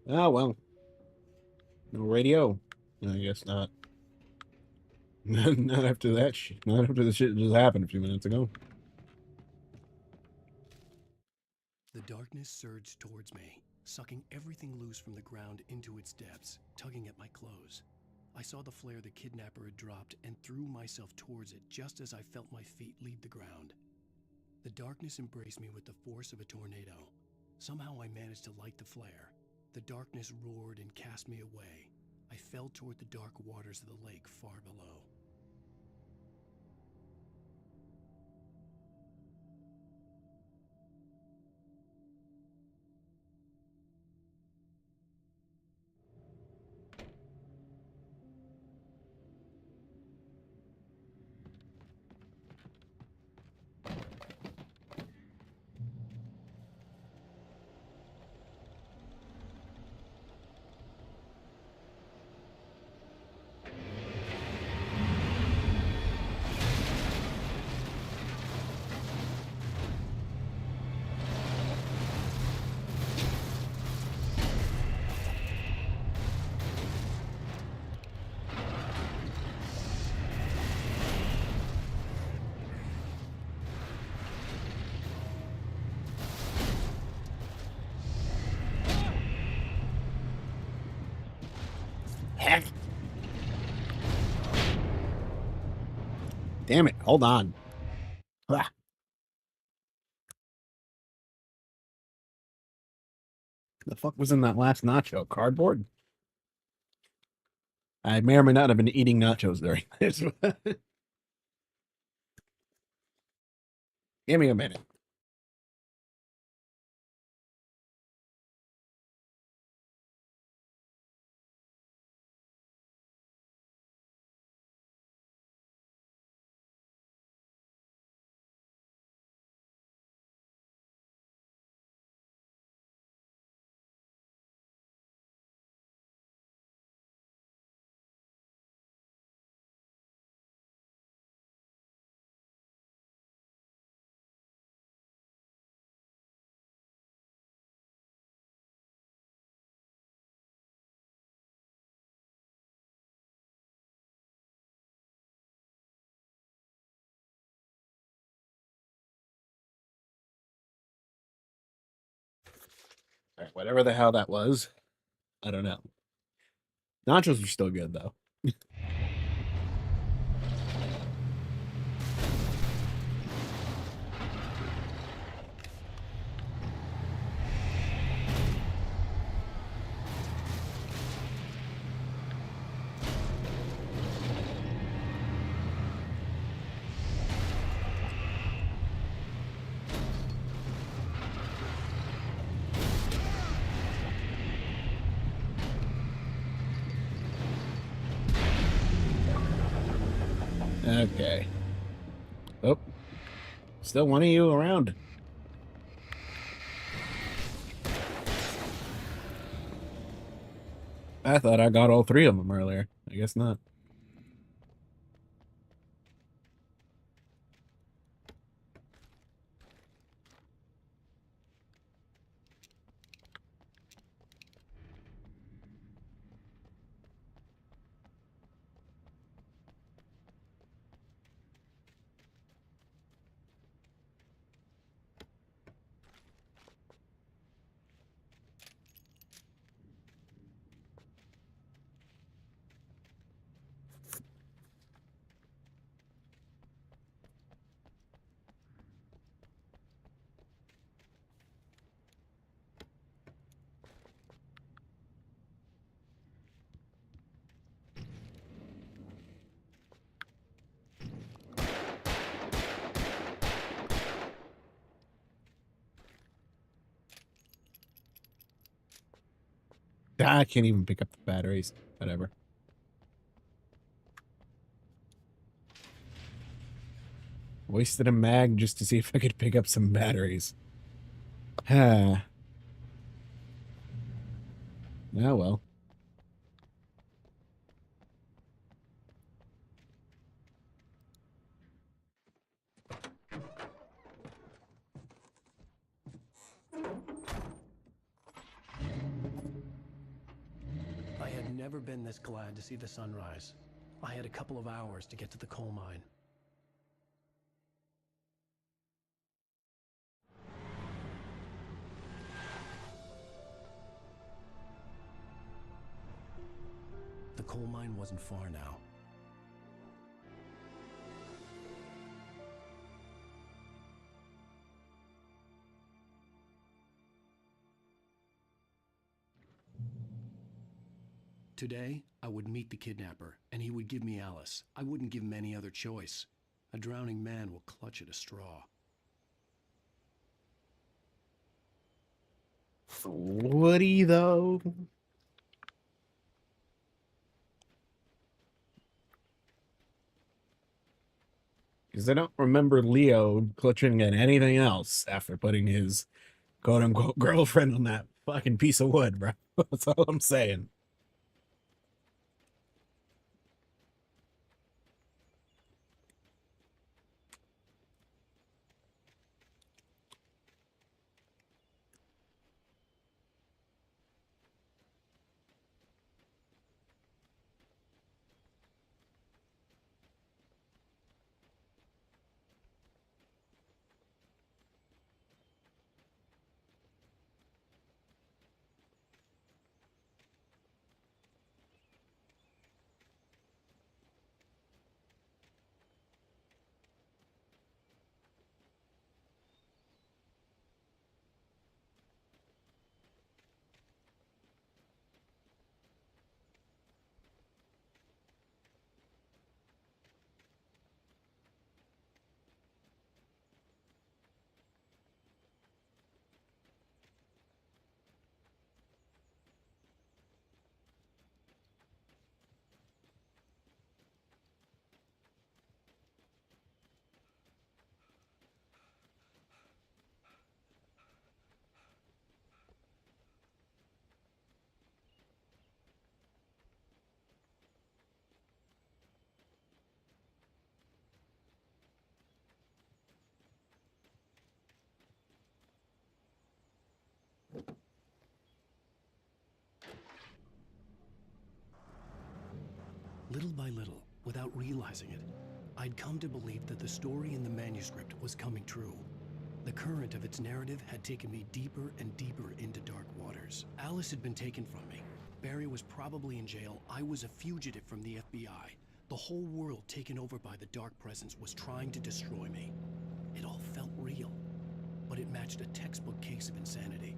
Oh, well. No radio. I guess not. Not after that shit. Not after the shit that just happened a few minutes ago. The darkness surged towards me, sucking everything loose from the ground into its depths, tugging at my clothes. I saw the flare the kidnapper had dropped and threw myself towards it just as I felt my feet leave the ground. The darkness embraced me with the force of a tornado. Somehow I managed to light the flare. The darkness roared and cast me away. I fell toward the dark waters of the lake far below. Heck. Damn it. Hold on. Ah. The fuck was in that last nacho? Cardboard? I may or may not have been eating nachos during this. Give me a minute. All right, whatever the hell that was, I don't know. Nachos are still good, though. Okay. Oh. Still one of you around. I thought I got all three of them earlier. I guess not. I can't even pick up the batteries. Whatever. Wasted a mag just to see if I could pick up some batteries. Ah. Oh, well. I had never been this glad to see the sunrise. I had a couple of hours to get to the coal mine. coal mine wasn't far now. Today, I would meet the kidnapper, and he would give me Alice. I wouldn't give him any other choice. A drowning man will clutch at a straw. Woody, though? Because I don't remember Leo clutching at anything else after putting his quote-unquote girlfriend on that fucking piece of wood, bro. That's all I'm saying. Little by little, without realizing it, I'd come to believe that the story in the manuscript was coming true. The current of its narrative had taken me deeper and deeper into dark waters. Alice had been taken from me. Barry was probably in jail. I was a fugitive from the FBI. The whole world taken over by the dark presence was trying to destroy me. It all felt real, but it matched a textbook case of insanity.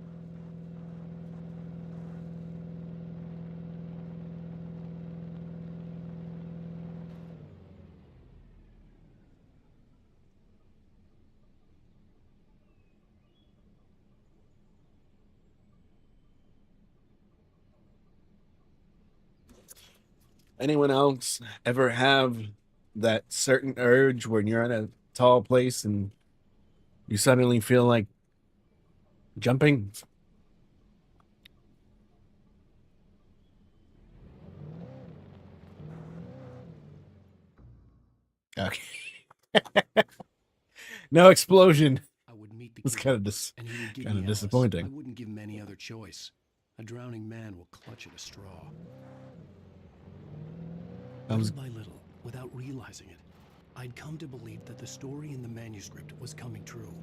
Anyone else ever have that certain urge when you're in a tall place and you suddenly feel like jumping? Okay. No explosion. I would meet the It's kind of and he would give kind me of Alice. disappointing. I wouldn't give him any other choice. A drowning man will clutch at a straw. Little by little, without realizing it, I'd come to believe that the story in the manuscript was coming true.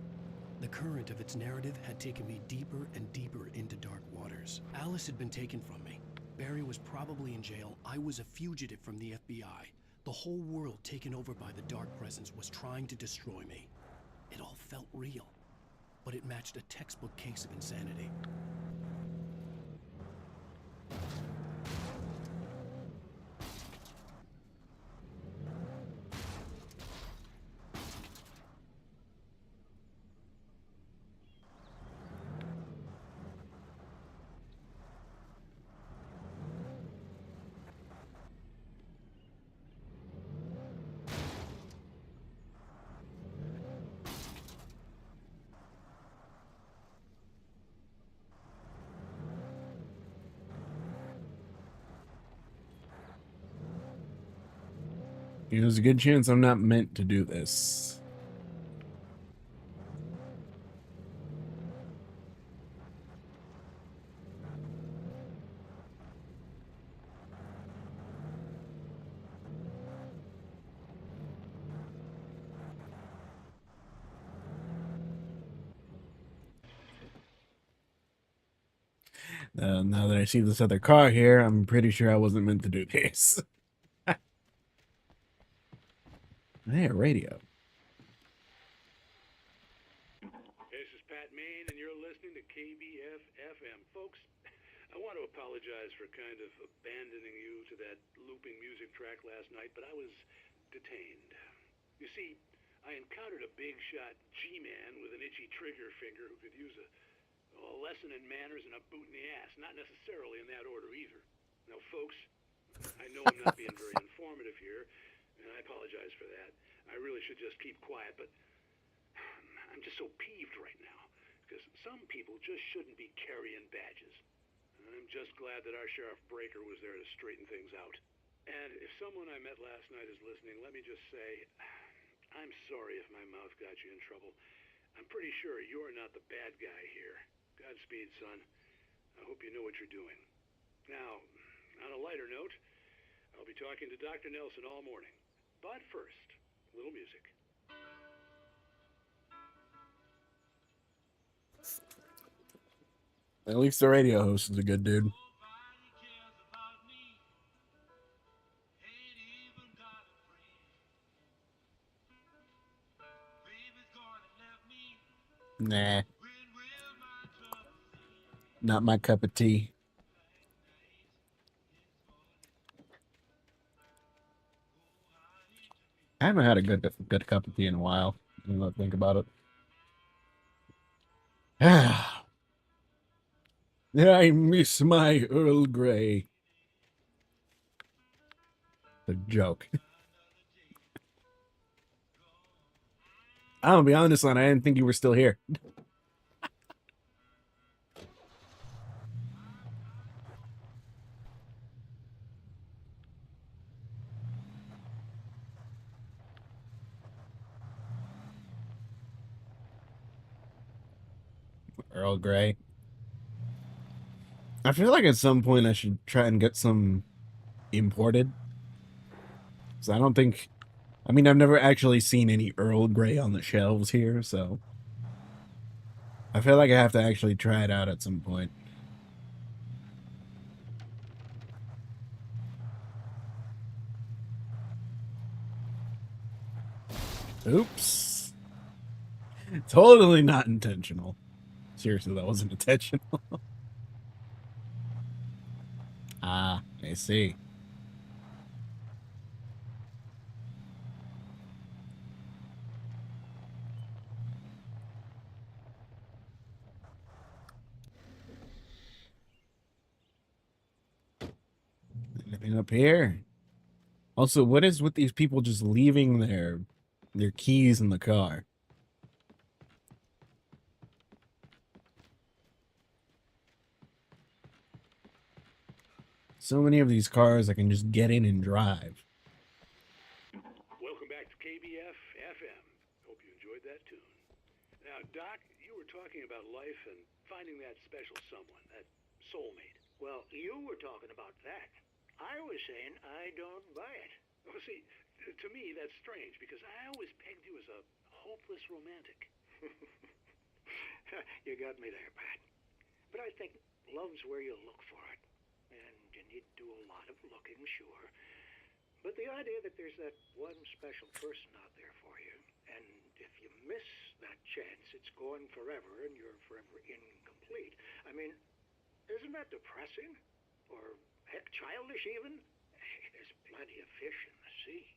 The current of its narrative had taken me deeper and deeper into dark waters. Alice had been taken from me. Barry was probably in jail. I was a fugitive from the FBI. The whole world taken over by the dark presence was trying to destroy me. It all felt real, but it matched a textbook case of insanity. You know, there's a good chance I'm not meant to do this. Now that I see this other car here, I'm pretty sure I wasn't meant to do this. Hey, a radio. This is Pat Maine, and you're listening to KBF FM. Folks, I want to apologize for kind of abandoning you to that looping music track last night, but I was detained. You see, I encountered a big shot G-man with an itchy trigger finger who could use a lesson in manners and a boot in the ass. Not necessarily in that order either. Now, folks, I know I'm not being very informative here, and I apologize for that. I really should just keep quiet, but I'm just so peeved right now, because some people just shouldn't be carrying badges. I'm just glad that our Sheriff Breaker was there to straighten things out. And if someone I met last night is listening, let me just say, I'm sorry if my mouth got you in trouble. I'm pretty sure you're not the bad guy here. Godspeed, son. I hope you know what you're doing. Now, on a lighter note, I'll be talking to Dr. Nelson all morning. But first, a little music. At least the radio host is a good dude. Nah. Not my cup of tea. I haven't had a good cup of tea in a while. When I think about it. I miss my Earl Grey. The joke. I'm gonna be honest, son. I didn't think you were still here. Earl Grey. I feel like at some point I should try and get some imported. So I don't think... I mean, I've never actually seen any Earl Grey on the shelves here, so... I feel like I have to actually try it out at some point. Oops. Totally not intentional. Seriously, that wasn't intentional. Ah, I see. Anything up here? Also, what is with these people just leaving their keys in the car? So many of these cars I can just get in and drive. Welcome back to KBF FM. Hope you enjoyed that tune. Now, Doc, you were talking about life and finding that special someone, that soulmate. Well, you were talking about that. I was saying I don't buy it. Well, see, to me that's strange, because I always pegged you as a hopeless romantic. You got me there, Pat. But I think love's where you look for it. And you need to do a lot of looking, sure. But the idea that there's that one special person out there for you, and if you miss that chance, it's gone forever and you're forever incomplete. I mean, isn't that depressing? Or, heck, childish even? There's plenty of fish in the sea.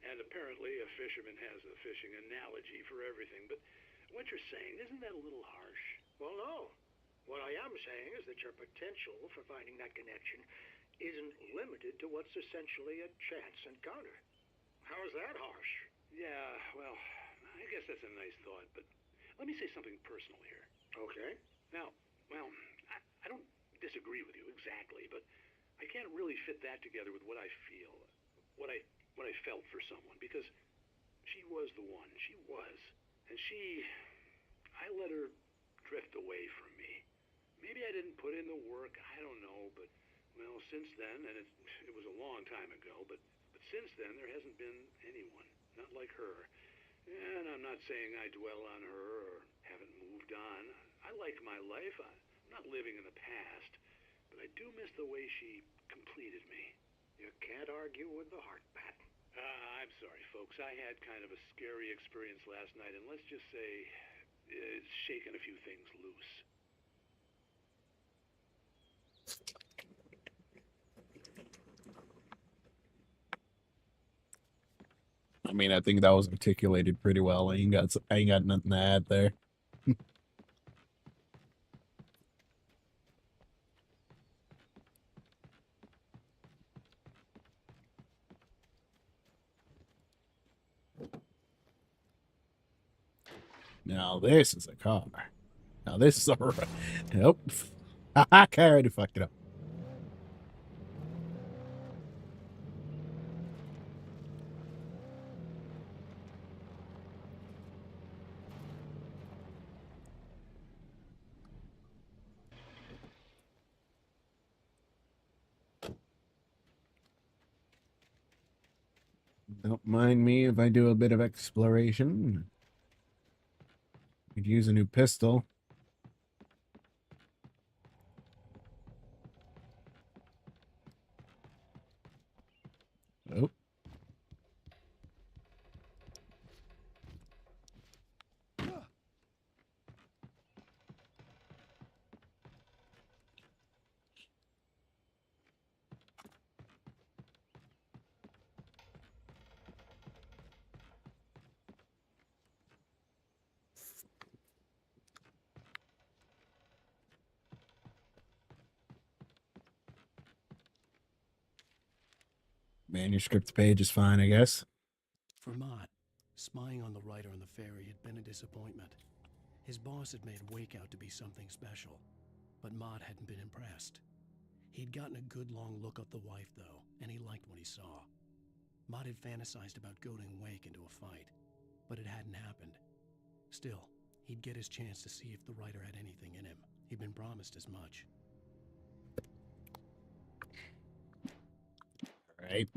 And apparently a fisherman has a fishing analogy for everything. But what you're saying, isn't that a little harsh? Well, no. What I am saying is that your potential for finding that connection isn't limited to what's essentially a chance encounter. How is that harsh? Yeah, well, I guess that's a nice thought, but let me say something personal here. Okay. Now, well, I don't disagree with you exactly, but I can't really fit that together with what I feel, what I felt for someone, because she was the one. She was. And I let her drift away from me. Maybe I didn't put in the work, I don't know, but, well, since then, and it was a long time ago, but since then there hasn't been anyone, not like her. And I'm not saying I dwell on her or haven't moved on. I like my life. I'm not living in the past. but I do miss the way she completed me. You can't argue with the heart, Pat. I'm sorry, folks. I had kind of a scary experience last night, and let's just say it's shaken a few things loose. I mean, I think that was articulated pretty well. I ain't got nothing to add there. Now this is a car. Now this is a nope. I already fucked it up. Don't mind me if I do a bit of exploration. Could use a new pistol. Oh. Manuscript page is fine, I guess. For Mott, spying on the writer on the ferry had been a disappointment. His boss had made Wake out to be something special, but Mott hadn't been impressed. He'd gotten a good long look at the wife, though, and he liked what he saw. Mott had fantasized about goading Wake into a fight, but it hadn't happened. Still, he'd get his chance to see if the writer had anything in him. He'd been promised as much. Right.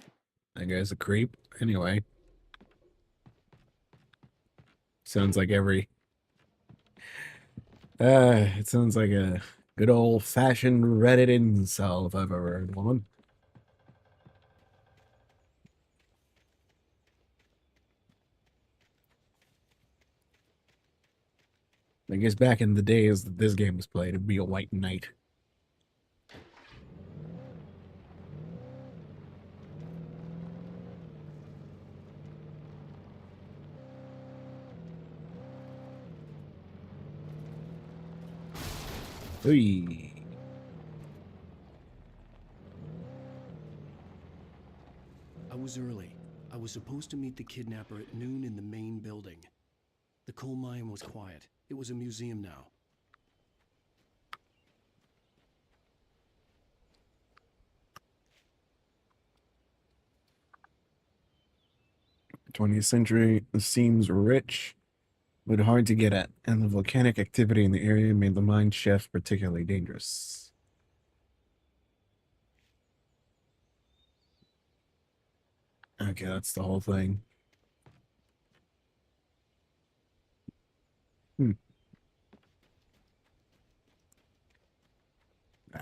That guy's a creep. Anyway. Sounds like it sounds like a good old-fashioned Reddit incel if I've ever heard one. I guess back in the days that this game was played, it'd be a white knight. Hey. I was early. I was supposed to meet the kidnapper at noon in the main building. The coal mine was quiet. It was a museum now. '20th century seems rich, but hard to get at, and the volcanic activity in the area made the mine shaft particularly dangerous. Okay, that's the whole thing.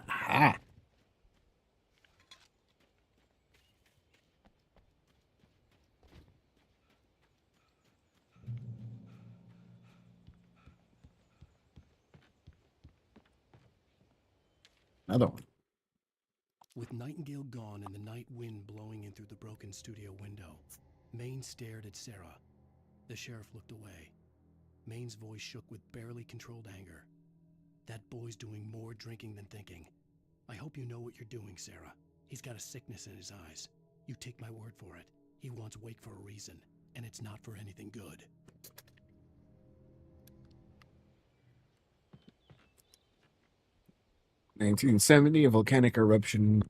Aha! Another one. With Nightingale gone and the night wind blowing in through the broken studio window, Maine stared at Sarah. The sheriff looked away. Maine's voice shook with barely controlled anger. That boy's doing more drinking than thinking. I hope you know what you're doing, Sarah. He's got a sickness in his eyes. You take my word for it. He wants Wake for a reason, and it's not for anything good. '1970, a volcanic eruption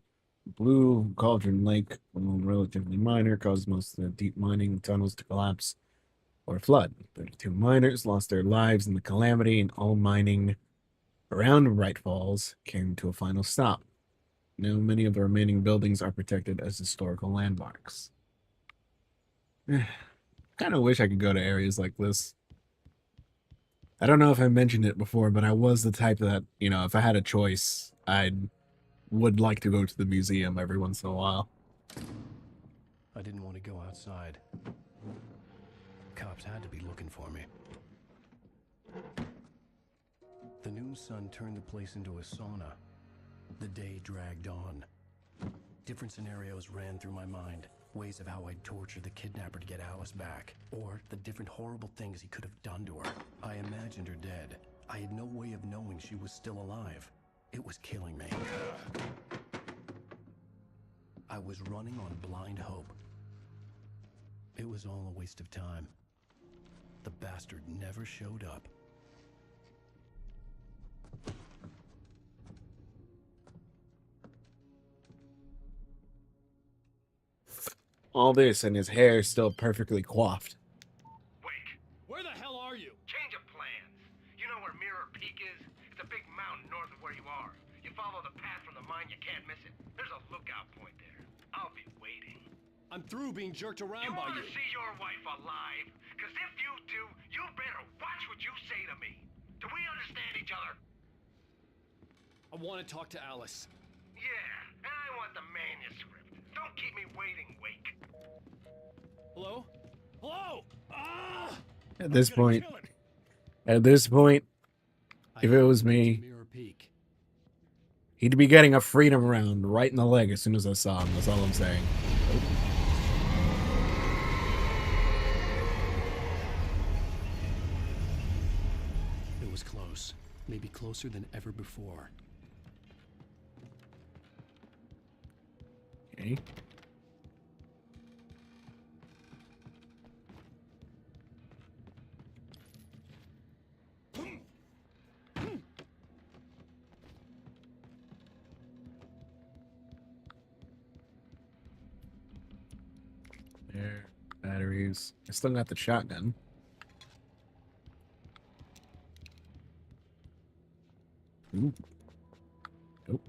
blew Cauldron Lake, although relatively minor, caused most of the deep mining tunnels to collapse or flood. 32 miners lost their lives in the calamity, and all mining around Bright Falls came to a final stop. Now many of the remaining buildings are protected as historical landmarks. Kind of wish I could go to areas like this. I don't know if I mentioned it before, but I was the type that, you know, if I had a choice, I'd would like to go to the museum every once in a while. I didn't want to go outside. Cops had to be looking for me. The noon sun turned the place into a sauna. The day dragged on. Different scenarios ran through my mind. Ways of how I'd torture the kidnapper to get Alice back. Or the different horrible things he could have done to her. I imagined her dead. I had no way of knowing she was still alive. It was killing me. I was running on blind hope. It was all a waste of time. The bastard never showed up. All this and his hair still perfectly coiffed. Where the hell are you? Change of plans. You know where Mirror Peak is? It's a big mountain north of where you are. You follow the path from the mine, you can't miss it. There's a lookout point there. I'll be waiting. I'm through being jerked around by wanna you. see your wife alive? Cause if you do, you better watch what you say to me. Do we understand each other? I want to talk to Alice. Yeah, and I want the manuscript. Don't keep me waiting, Wake. Hello? Hello? Ah! At this point, if it was me, Mirror Peak. he'd be getting a freedom round right in the leg as soon as I saw him. That's all I'm saying. It was close. Maybe closer than ever before. Okay. There, batteries. I still got the shotgun. Ooh. Nope.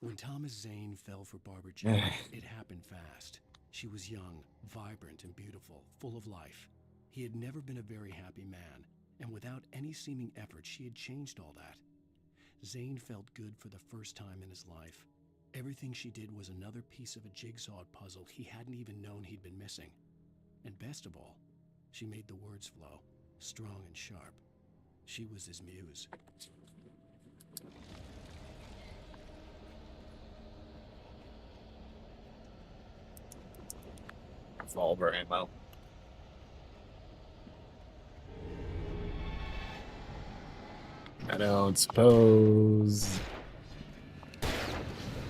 When Thomas Zane fell for Barbara Jane, it happened fast. She was young, vibrant, and beautiful, full of life. He had never been a very happy man, and without any seeming effort, she had changed all that. Zane felt good for the first time in his life. Everything she did was another piece of a jigsaw puzzle he hadn't even known he'd been missing. And best of all, she made the words flow, strong and sharp. She was his muse. Revolver ammo. I don't suppose.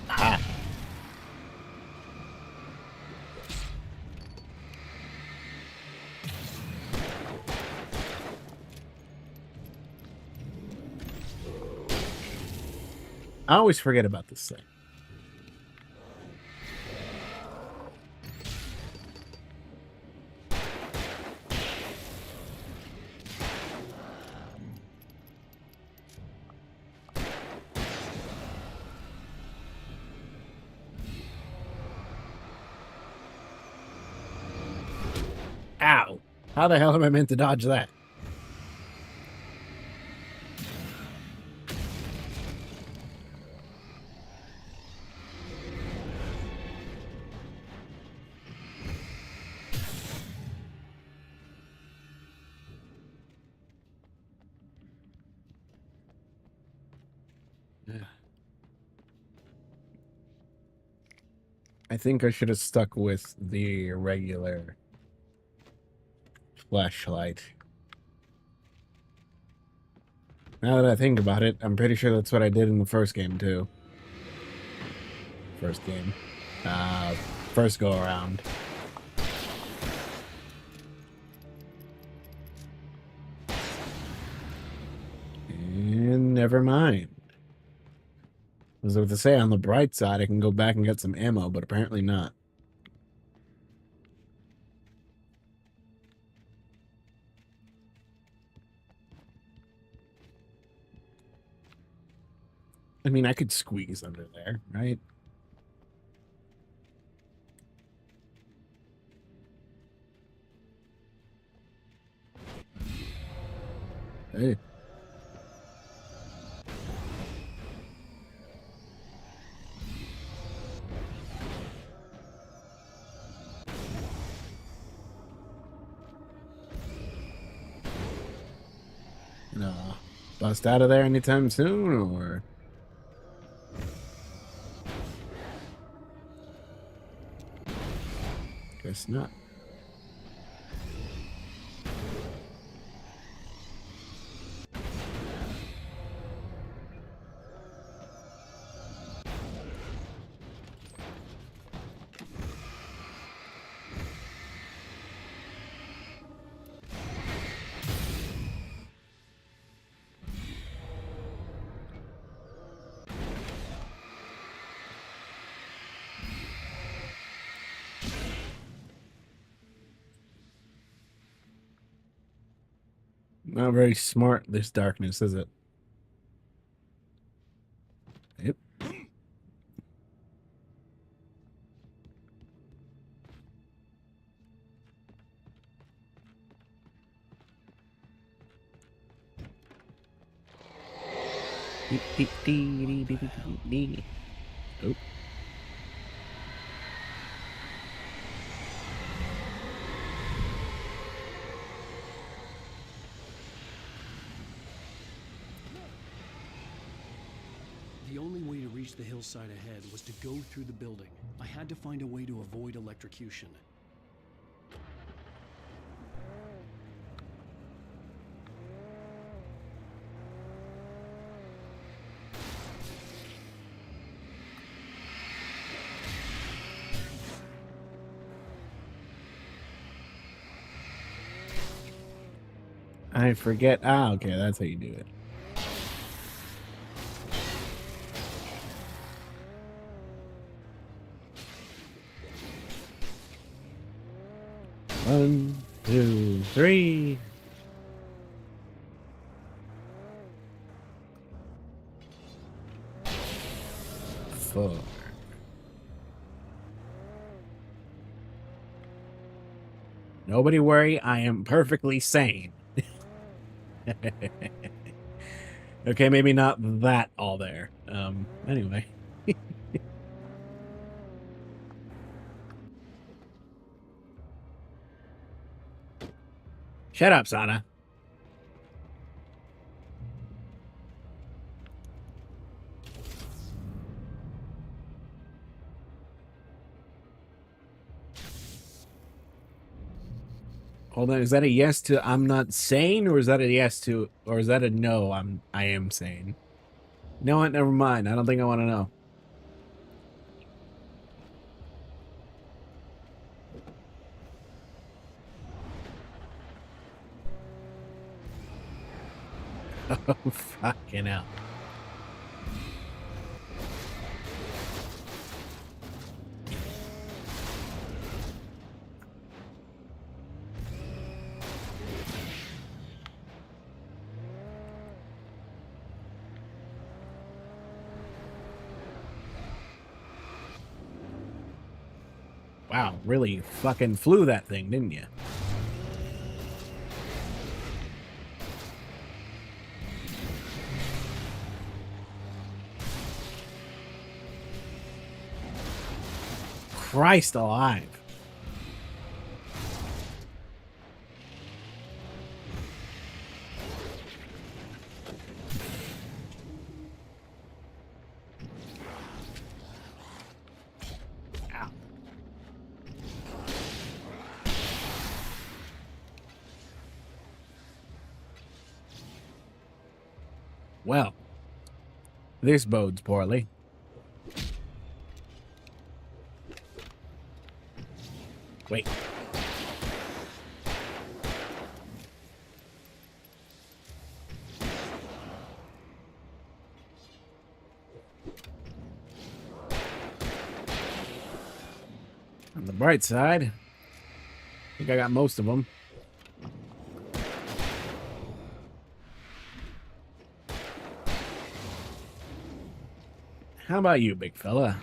Ah. I always forget about this thing. Ow. How the hell am I meant to dodge that? I think I should have stuck with the regular flashlight. Now that I think about it, I'm pretty sure that's what I did in the first game too. First go around. And never mind. I was about to say, on the bright side, I can go back and get some ammo, but apparently not. I mean, I could squeeze under there, right? Hey. No. Bust out of there anytime soon, or? Guess not. Not very smart, this darkness, is it? Yep. Oh. The only way to reach the hillside ahead was to go through the building. I had to find a way to avoid electrocution. I forget. Ah, okay, that's how you do it. One, two, three. Four. Nobody worry, I am perfectly sane. Okay, maybe not that all there. Anyway. Shut up, Sana. Hold on, is that a yes to I'm not sane, or is that a yes to, or is that a no, I am sane? You know what? Never mind. I don't think I want to know. Oh, fucking hell. Wow, really fucking flew that thing, didn't you? Christ alive. Ow. Well, this bodes poorly. Wait. On the bright side, I think I got most of them. How about you, big fella?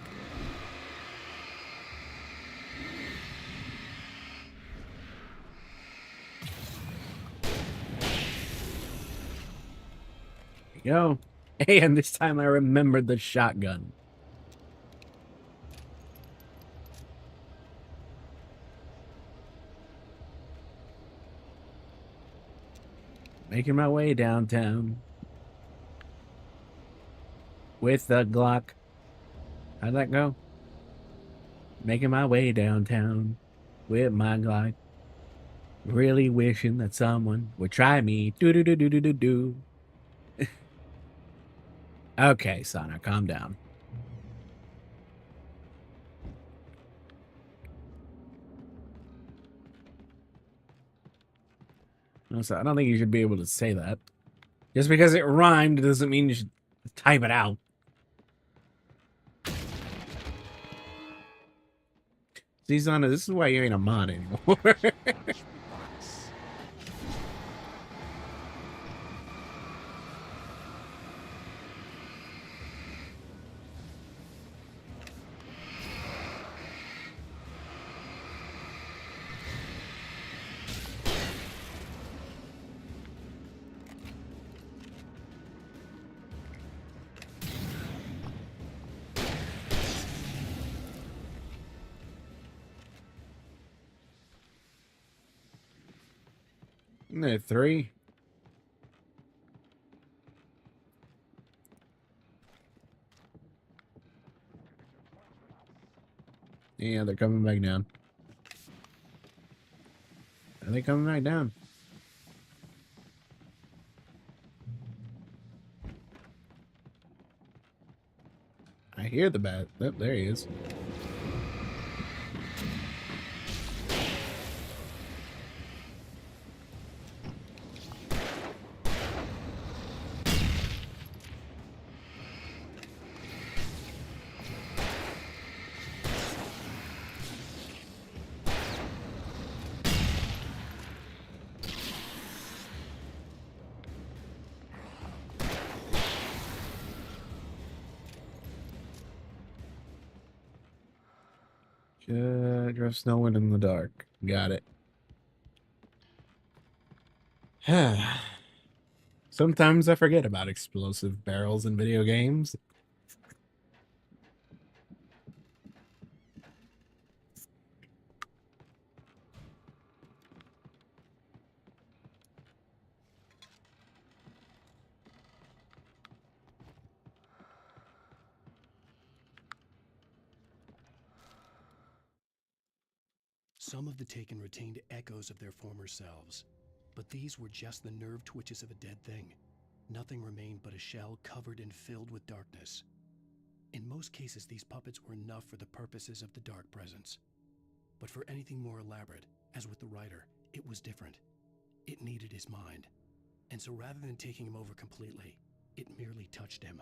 There you go. Hey, and this time I remembered the shotgun. Making my way downtown with the Glock. How'd that go? Making my way downtown with my Glock. Really wishing that someone would try me. Do do do do do do do. Okay, Sana, calm down. Also, I don't think you should be able to say that. Just because it rhymed doesn't mean you should type it out. See, Sana, this is why you ain't a mod anymore. Isn't there 3? Yeah, they're coming back down. Are they coming back down? I hear the bat. Oh, there he is. Dress no one in the dark. Got it. Sometimes I forget about explosive barrels in video games. Some of the Taken retained echoes of their former selves, but these were just the nerve twitches of a dead thing. Nothing remained but a shell covered and filled with darkness. In most cases, these puppets were enough for the purposes of the Dark Presence. But for anything more elaborate, as with the writer, it was different. It needed his mind. And so rather than taking him over completely, it merely touched him.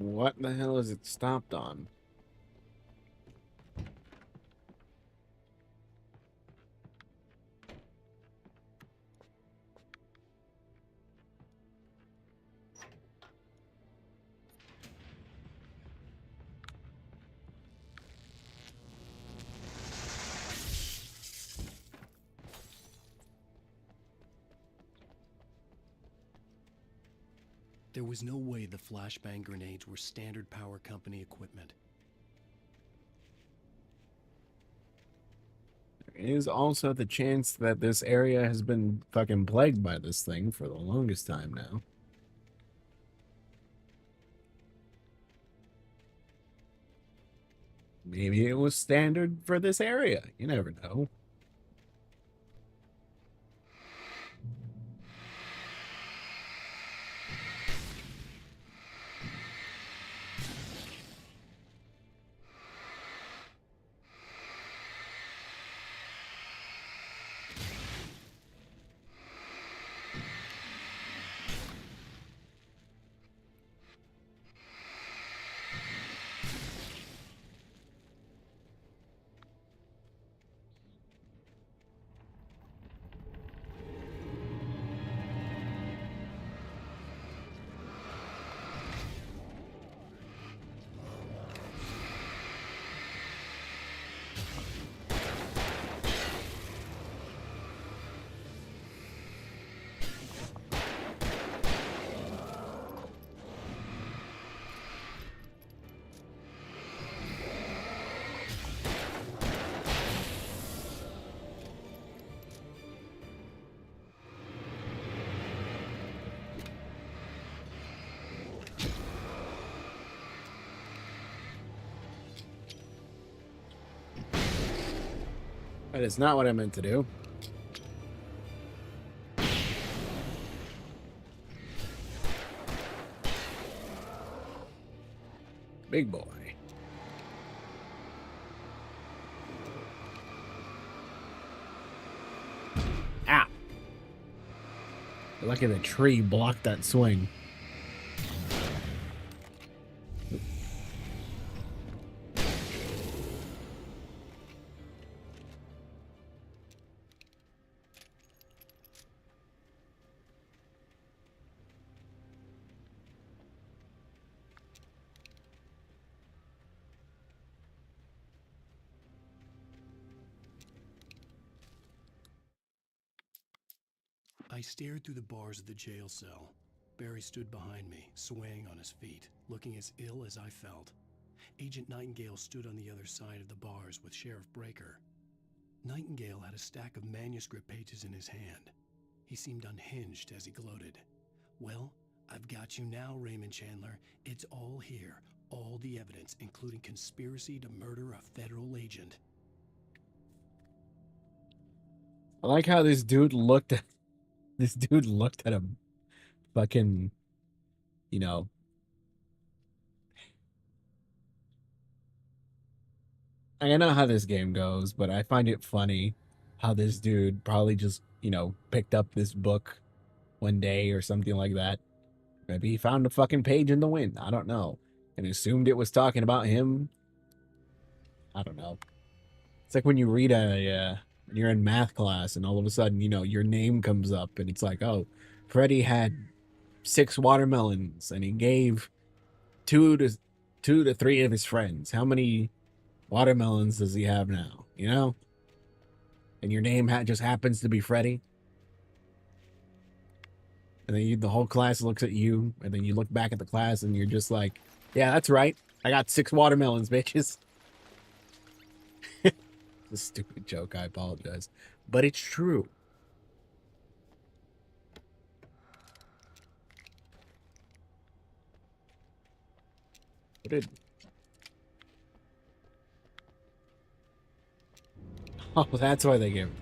What the hell is it stopped on? There was no way the flashbang grenades were standard power company equipment. There is also the chance that this area has been fucking plagued by this thing for the longest time now. Maybe it was standard for this area. You never know. That is not what I meant to do. Big boy. Ow. Lucky the tree blocked that swing. I stared through the bars of the jail cell. Barry stood behind me, swaying on his feet, looking as ill as I felt. Agent Nightingale stood on the other side of the bars with Sheriff Breaker. Nightingale had a stack of manuscript pages in his hand. He seemed unhinged as he gloated. Well, I've got you now, Raymond Chandler. It's all here. All the evidence, including conspiracy to murder a federal agent. I like how this dude looked at him fucking, you know. I know how this game goes, but I find it funny how this dude probably just, you know, picked up this book one day or something like that. Maybe he found a fucking page in the wind. I don't know. And assumed it was talking about him. I don't know. It's like when you read when you're in math class and all of a sudden, you know, your name comes up and it's like, oh, Freddie had 6 watermelons and he gave 2 to 3 of his friends. How many watermelons does he have now? You know? And your name just happens to be Freddie. And then the whole class looks at you, and then you look back at the class and you're just like, yeah, that's right. I got 6 watermelons, bitches. It's a stupid joke. I apologize. But it's true. What did... Oh, that's why they gave it.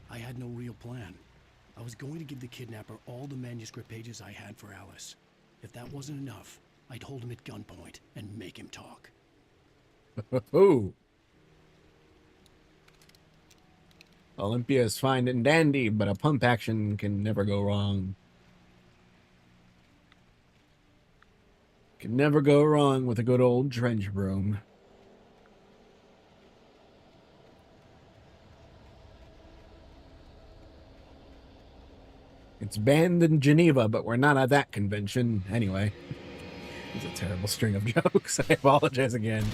I had no real plan. I was going to give the kidnapper all the manuscript pages I had for Alice. If that wasn't enough, I'd hold him at gunpoint and make him talk. Ooh. Olympia is fine and dandy, but a pump action can never go wrong. Can never go wrong with a good old trench broom. It's banned in Geneva, but we're not at that convention. Anyway, it's a terrible string of jokes. I apologize again.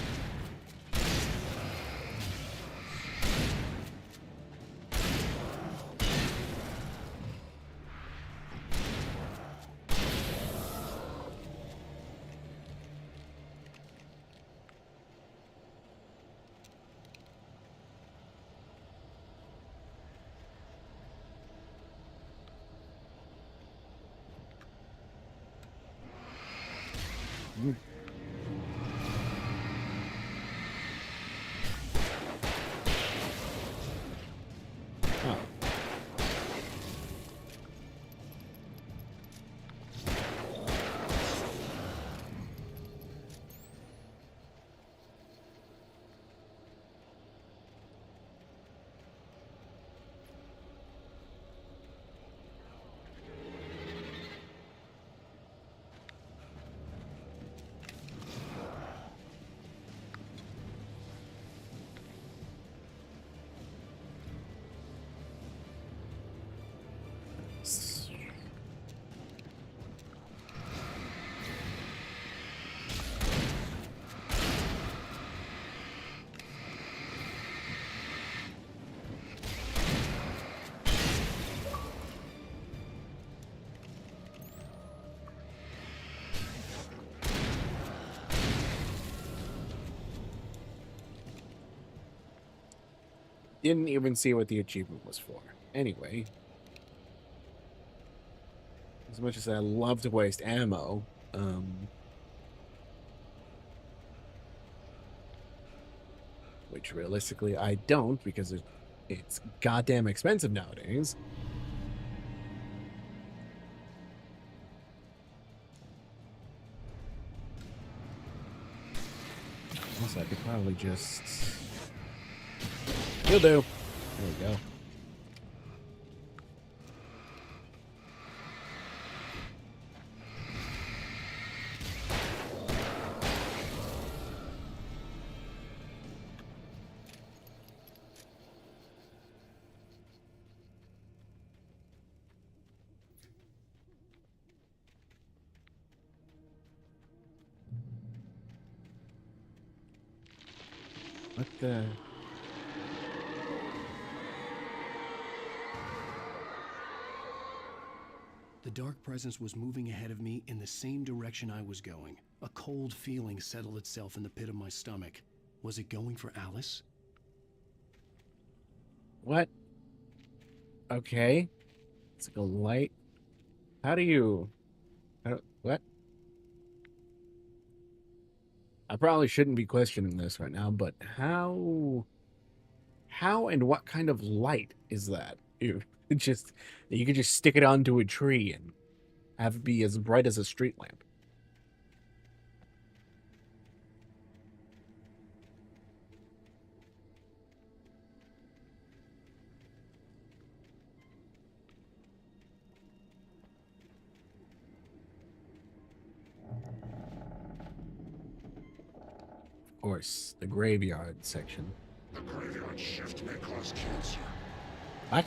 didn't even see what the achievement was for. Anyway, as much as I love to waste ammo, which realistically I don't because it's goddamn expensive nowadays. Also, I could probably just... You'll do. There we go. What the... The dark presence was moving ahead of me in the same direction I was going. A cold feeling settled itself in the pit of my stomach. Was it going for Alice? What? Okay. It's like a light. How do you... what? I probably shouldn't be questioning this right now, but how and what kind of light is that? You could just stick it onto a tree and have it be as bright as a street lamp. Of course, the graveyard section. The graveyard shift may cause cancer. What?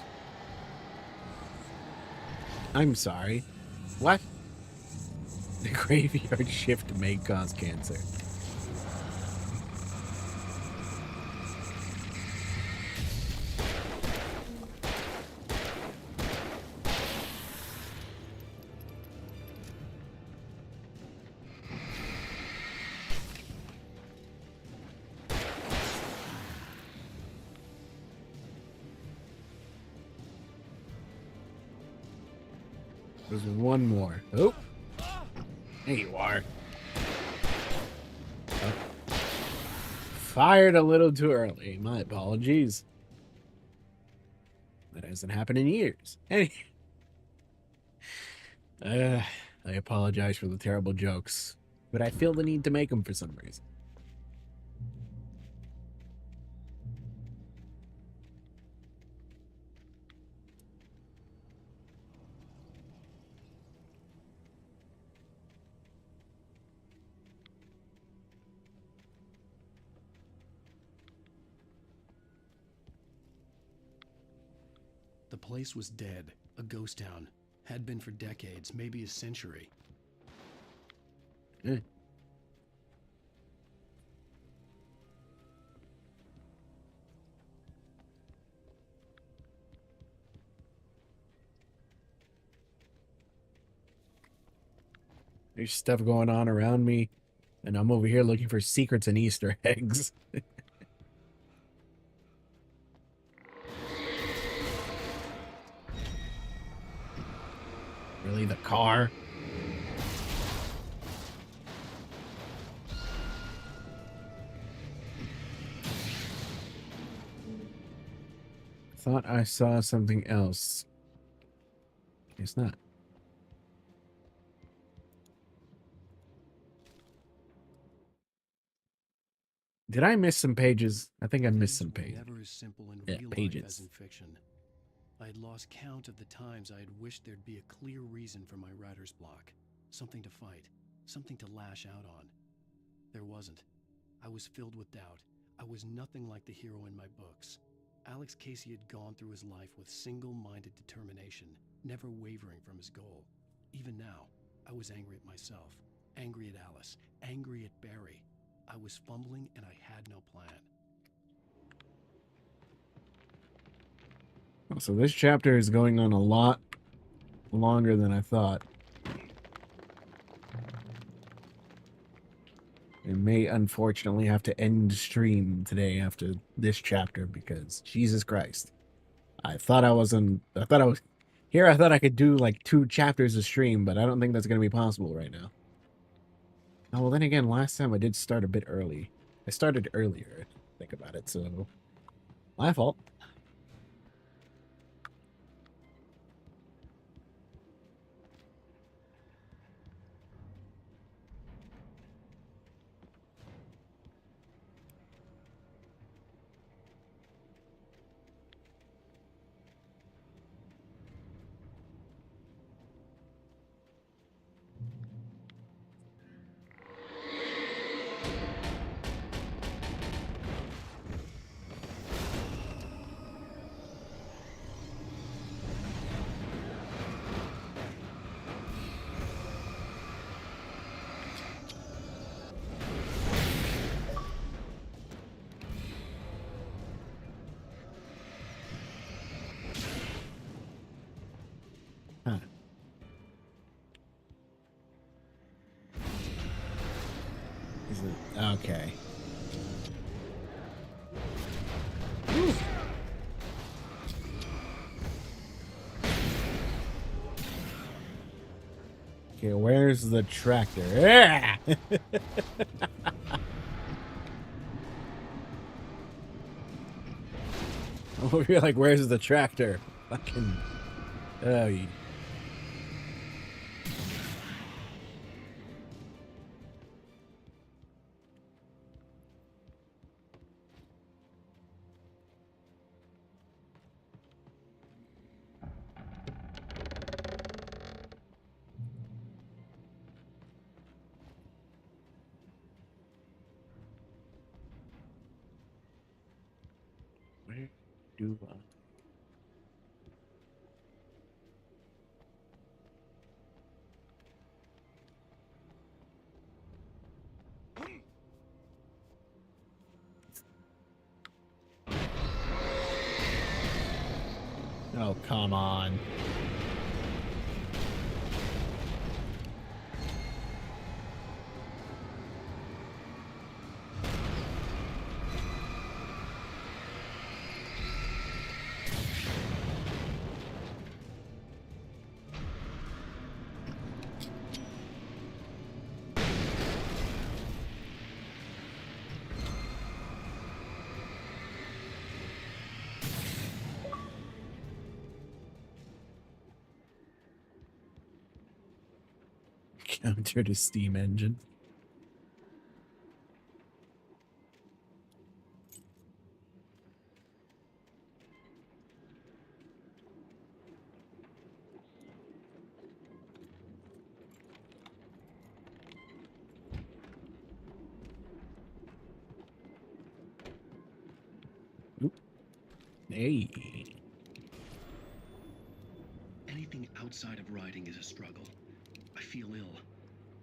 I'm sorry. What? The graveyard shift may cause cancer. There's one more. Oh. There you are. Oh. Fired a little too early. My apologies. That hasn't happened in years. I apologize for the terrible jokes, but I feel the need to make them for some reason. The place was dead, a ghost town. Had been for decades, maybe a century. There's stuff going on around me, and I'm over here looking for secrets and Easter eggs. Really, the car? Thought I saw something else. Guess not. Did I miss some pages? I think I missed some pages. Never as simple in Yeah, real pages. life as in fiction. I had lost count of the times I had wished there'd be a clear reason for my writer's block. Something to fight. Something to lash out on. There wasn't. I was filled with doubt. I was nothing like the hero in my books. Alex Casey had gone through his life with single-minded determination, never wavering from his goal. Even now, I was angry at myself, angry at Alice, angry at Barry. I was fumbling and I had no plan. So this chapter is going on a lot longer than I thought. I may unfortunately have to end stream today after this chapter because Jesus Christ. I thought I was here. I thought I could do like 2 chapters a stream, but I don't think that's going to be possible right now. Oh, well, then again, last time I did start a bit early. I started earlier, think about it, so my fault. Huh. Is it okay? Whew. Okay, where's the tractor? Yeah! You're like, where's the tractor? Fucking. Oh, you. Where do I? Oh, come on. Counter to steam engine. Oop. Hey. Anything outside of riding is a struggle. I feel ill.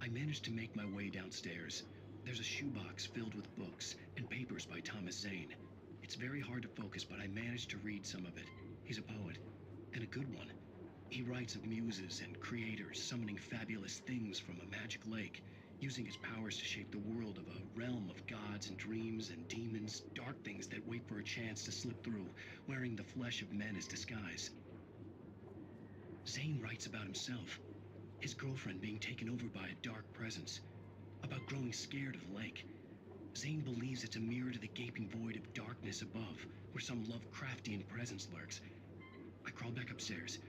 I managed to make my way downstairs. There's a shoebox filled with books and papers by Thomas Zane. It's very hard to focus, but I managed to read some of it. He's a poet, and a good one. He writes of muses and creators summoning fabulous things from a magic lake, using his powers to shape the world of a realm of gods and dreams and demons, dark things that wait for a chance to slip through, wearing the flesh of men as disguise. Zane writes about himself, his girlfriend being taken over by a dark presence, about growing scared of the lake. Zane believes it's a mirror to the gaping void of darkness above, where some Lovecraftian presence lurks. I crawl back upstairs.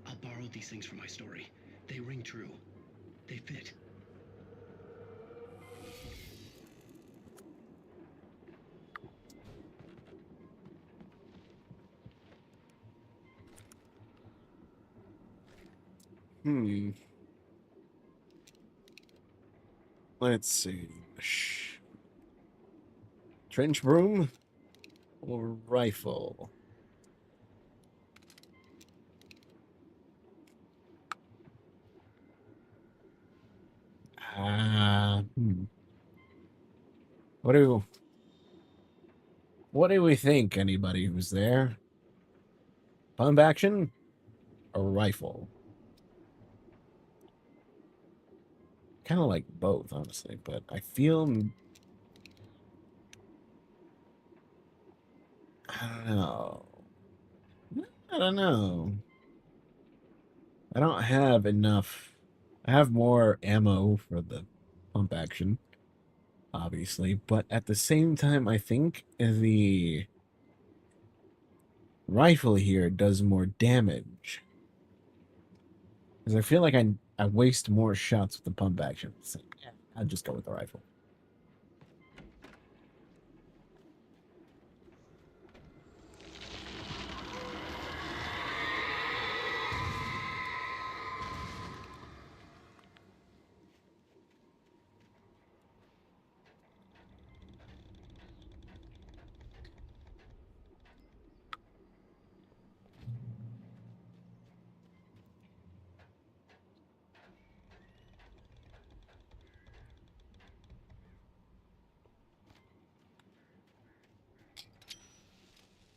I'll borrow these things for my story. They ring true. They fit. Let's see. Trench broom or rifle? What do we think, anybody who's there? Pump action or rifle? kind of like both, honestly, but I feel I don't know. I don't know. I don't have enough. I have more ammo for the pump action, obviously, but at the same time, I think the rifle here does more damage. Because I feel like I waste more shots with the pump action. So, yeah, I'll just go with the rifle.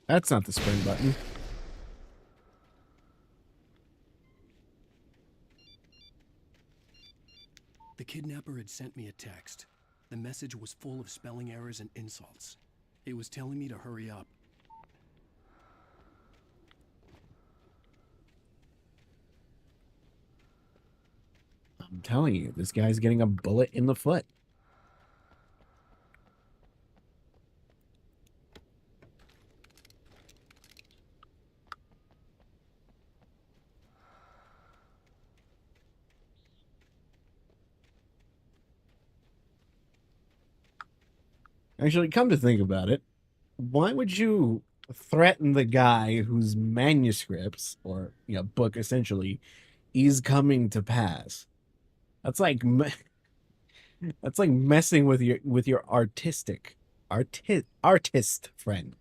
That's not the sprint button. The kidnapper had sent me a text. The message was full of spelling errors and insults. It was telling me to hurry up. I'm telling you, this guy's getting a bullet in the foot. Actually, come to think about it, why would you threaten the guy whose manuscripts, or, you know, book essentially, is coming to pass? That's like that's like messing with your artist friend,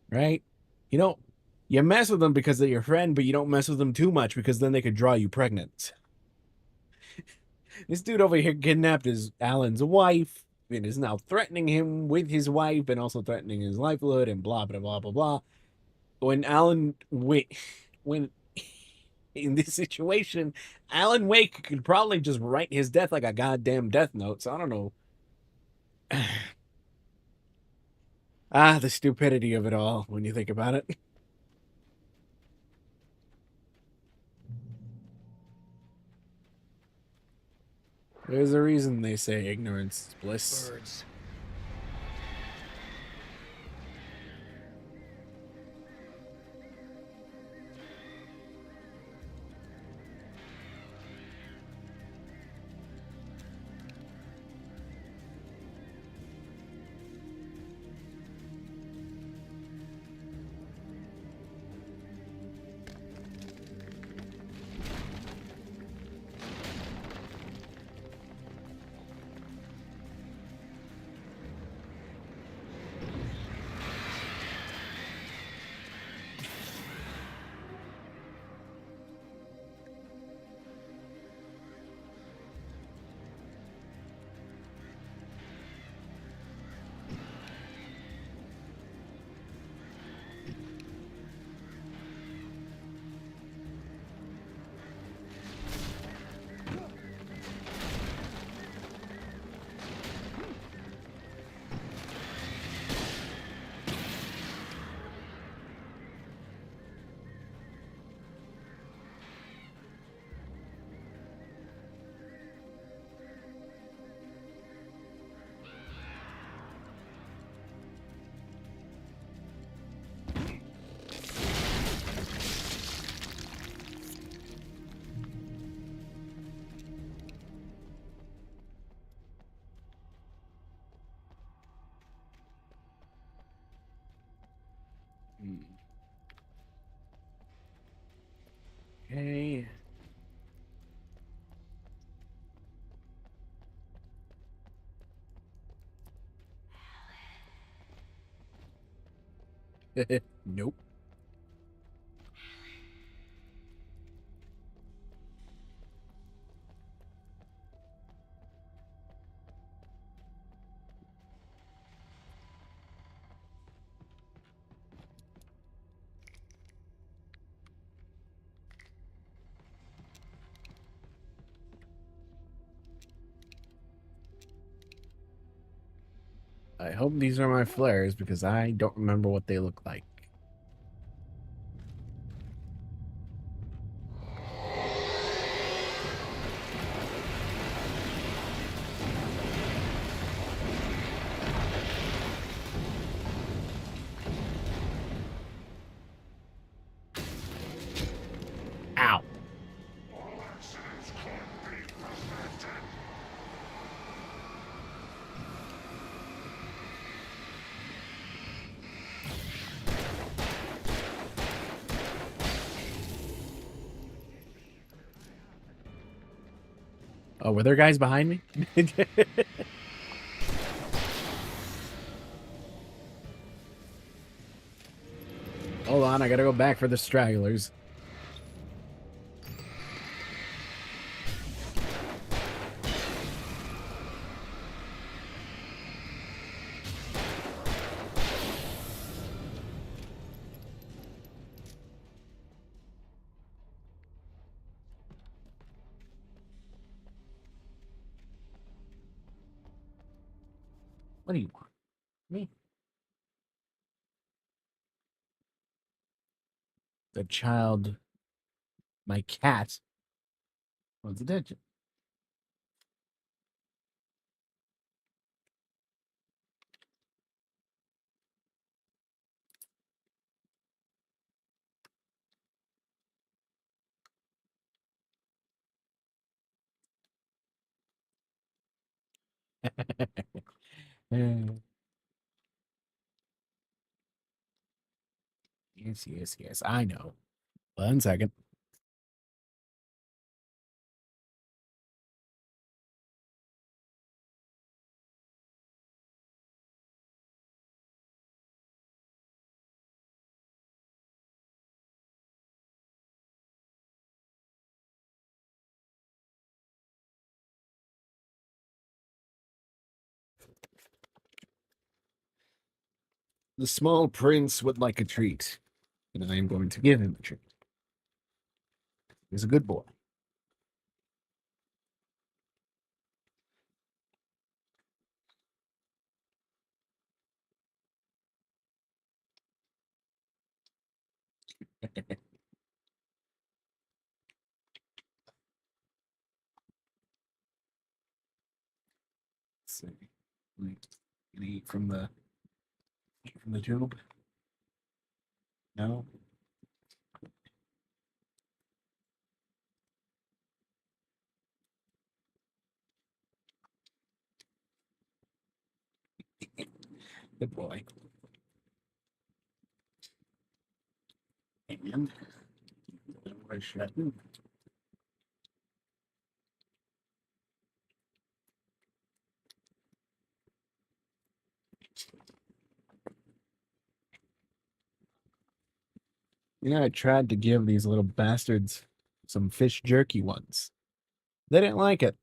right? You don't you mess with them because they're your friend, but you don't mess with them too much because then they could draw you pregnant. This dude over here kidnapped Alan's wife and is now threatening him with his wife and also threatening his livelihood and blah blah blah blah blah. When when in this situation, Alan Wake could probably just write his death like a goddamn death note. So I don't know. The stupidity of it all when you think about it. There's a reason they say ignorance is bliss. Birds. Okay. Nope. I hope these are my flares because I don't remember what they look like. Ow. Oh, were there guys behind me? Hold on, I gotta go back for the stragglers. What do you want? Me? The child, my cat, wants attention. Yes, I know. 1 second. The small prince would like a treat, and I am going to give him a treat. He's a good boy. Let's see. Can I eat from the tube? No. Good boy. And where's Shetland? You know, I tried to give these little bastards some fish jerky once. They didn't like it.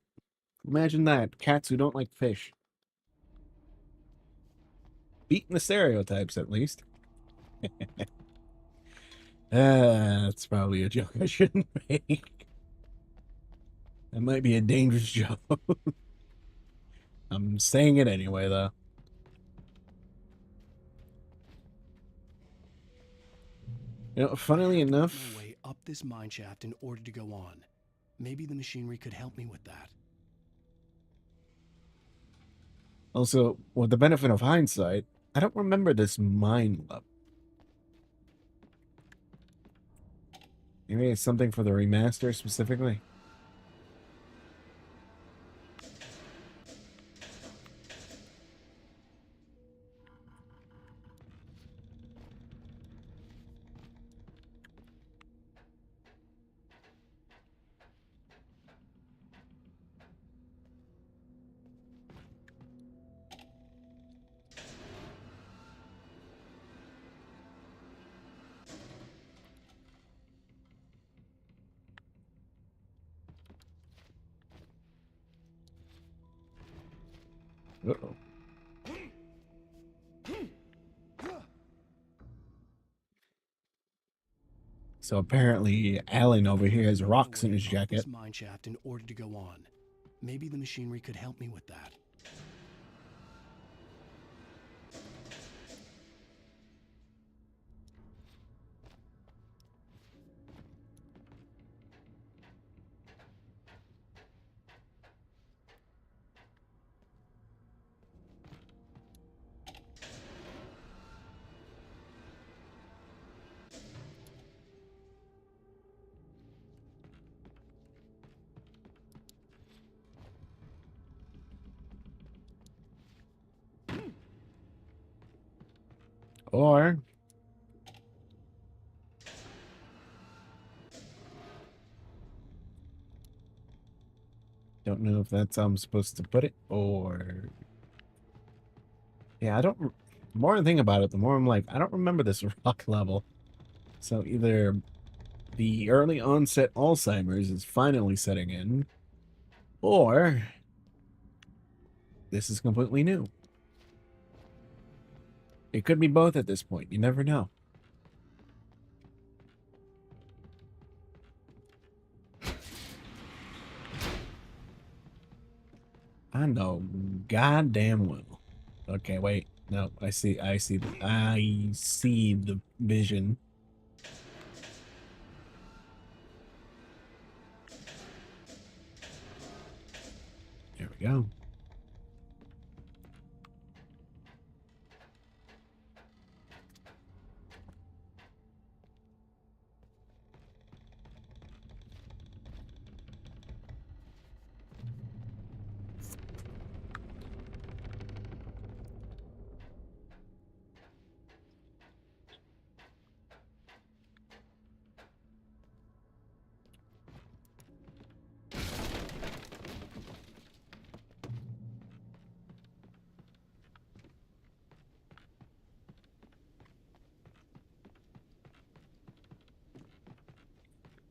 Imagine that. Cats who don't like fish. Beating the stereotypes, at least. That's probably a joke I shouldn't make. That might be a dangerous joke. I'm saying it anyway, though. You know, funnily enough... My way up this mine shaft in order to go on. Maybe the machinery could help me with that. Also, with the benefit of hindsight, I don't remember this mine level. Maybe it's something for the remaster specifically. Uh-oh. So apparently, Alan over here has rocks in his jacket. This mine shaft in order to go on. Maybe the machinery could help me with that. Or don't know if that's how I'm supposed to put it, or yeah, I don't. The more I think about it, the more I'm like, I don't remember this rock level. So either the early onset Alzheimer's is finally setting in, or this is completely new. It could be both at this point. You never know. I know goddamn well. Okay, wait. No, I see the vision. There we go.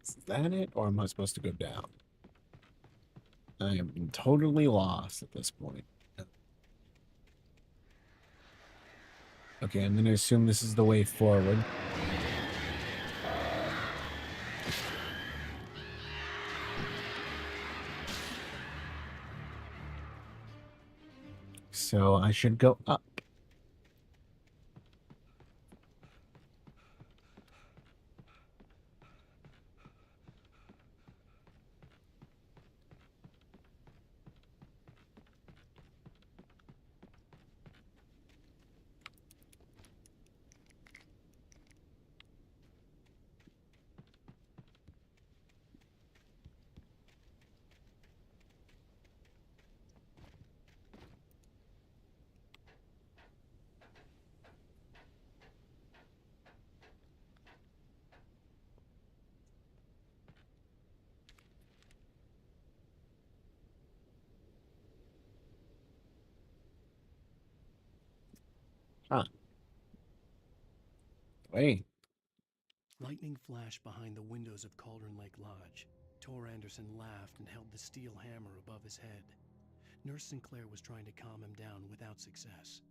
Is that it, or am I supposed to go down? I am totally lost at this point. Okay, I'm going to assume this is the way forward. So I should go up. Huh. Wait. Lightning flashed behind the windows of Cauldron Lake Lodge. Tor Anderson laughed and held the steel hammer above his head. Nurse Sinclair was trying to calm him down without success.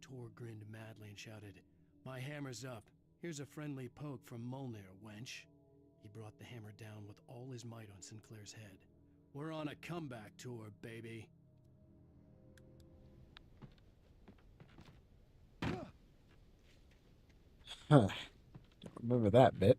Tor grinned madly and shouted, "My hammer's up. Here's a friendly poke from Molnir, wench." He brought the hammer down with all his might on Sinclair's head. "We're on a comeback tour, baby." Huh. Don't remember that bit.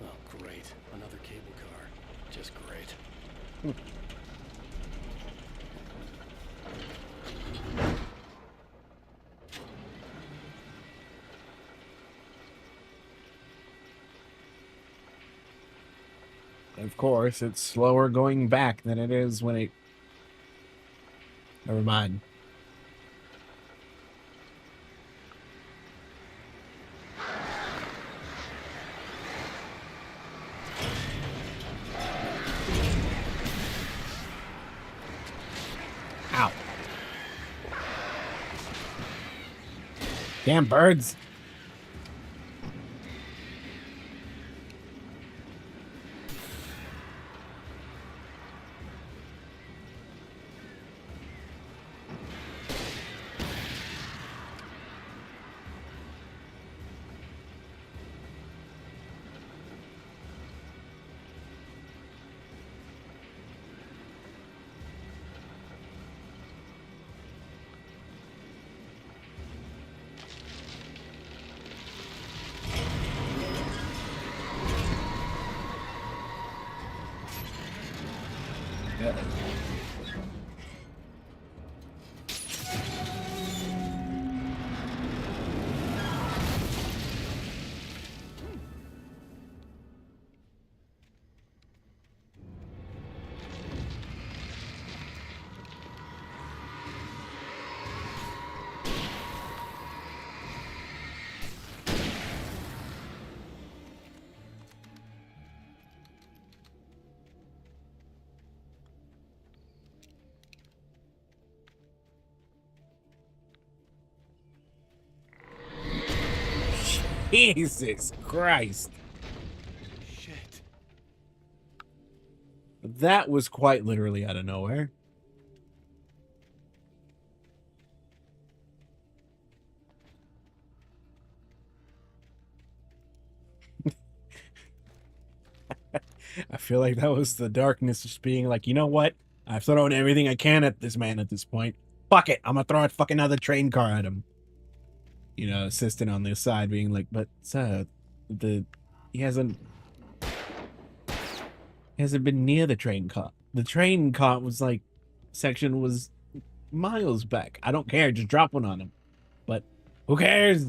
Oh, great. Another cable car. Just great. Of course, it's slower going back than it is when it... Never mind. Ow. Damn birds. Jesus Christ. Shit. That was quite literally out of nowhere. I feel like that was the darkness just being like, you know what? I've thrown everything I can at this man at this point. Fuck it. I'm gonna throw a fucking other train car at him. You know, assistant on the side being like, but sir, he hasn't been near the train car. The train car was like section was miles back. I don't care, just drop one on him. But who cares?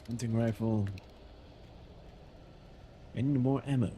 Hunting rifle. Any more ammo?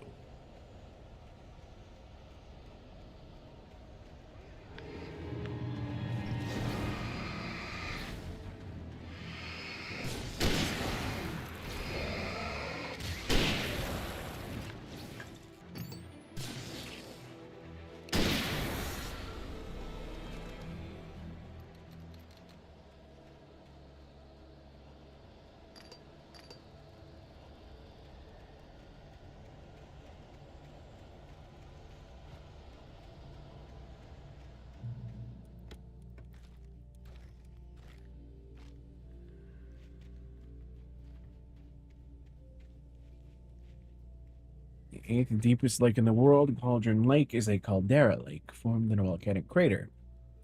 The eighth deepest lake in the world, Cauldron Lake, is a caldera lake formed in a volcanic crater.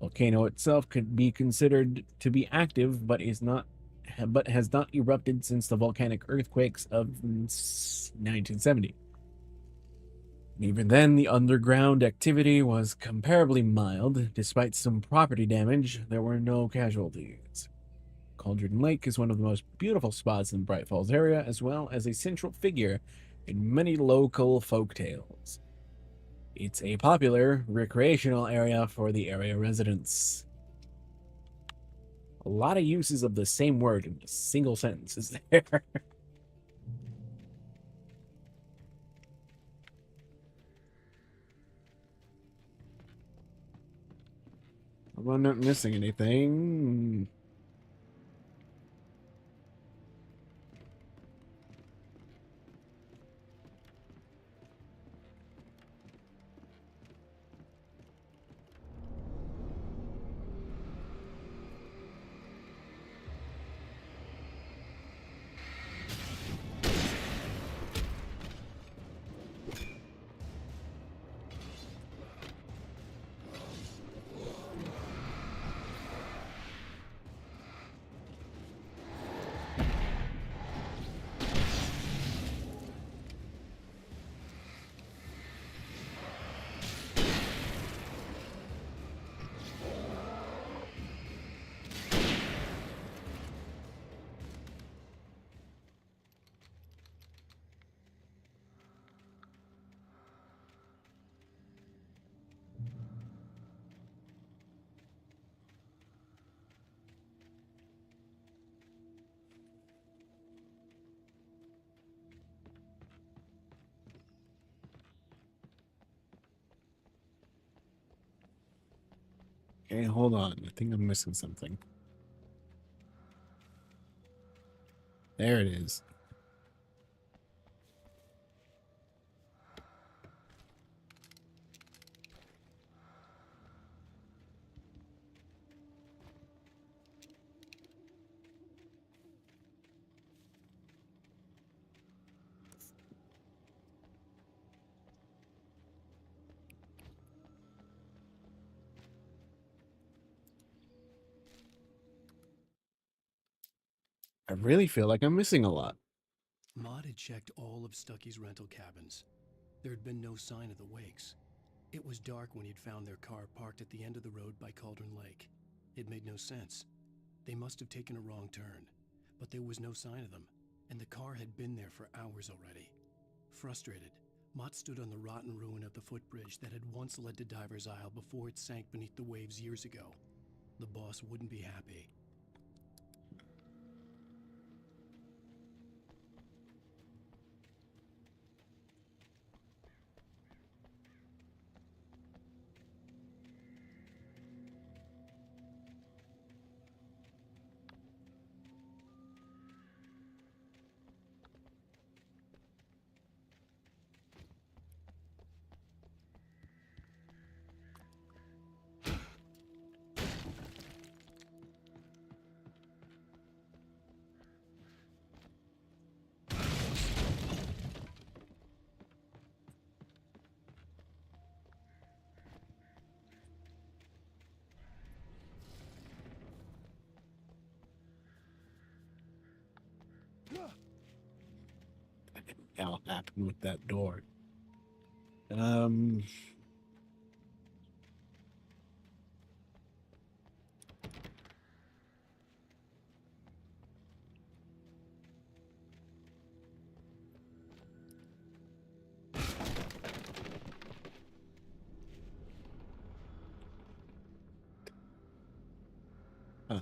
Volcano itself could be considered to be active, but has not erupted since the volcanic earthquakes of 1970. Even then, the underground activity was comparably mild. Despite some property damage, there were no casualties. Cauldron Lake is one of the most beautiful spots in Bright Falls area, as well as a central figure in many local folk tales. It's a popular recreational area for the area residents. A lot of uses of the same word in a single sentence is there. I'm not missing anything. Okay, hold on. I think I'm missing something. There it is. I really feel like I'm missing a lot. Maud had checked all of Stucky's rental cabins. There had been no sign of the wakes. It was dark when he'd found their car parked at the end of the road by Cauldron Lake. It made no sense. They must have taken a wrong turn, but there was no sign of them, and the car had been there for hours already. Frustrated, Mott stood on the rotten ruin of the footbridge that had once led to Diver's Isle before it sank beneath the waves years ago. The boss wouldn't be happy. hell happened with that door. Huh.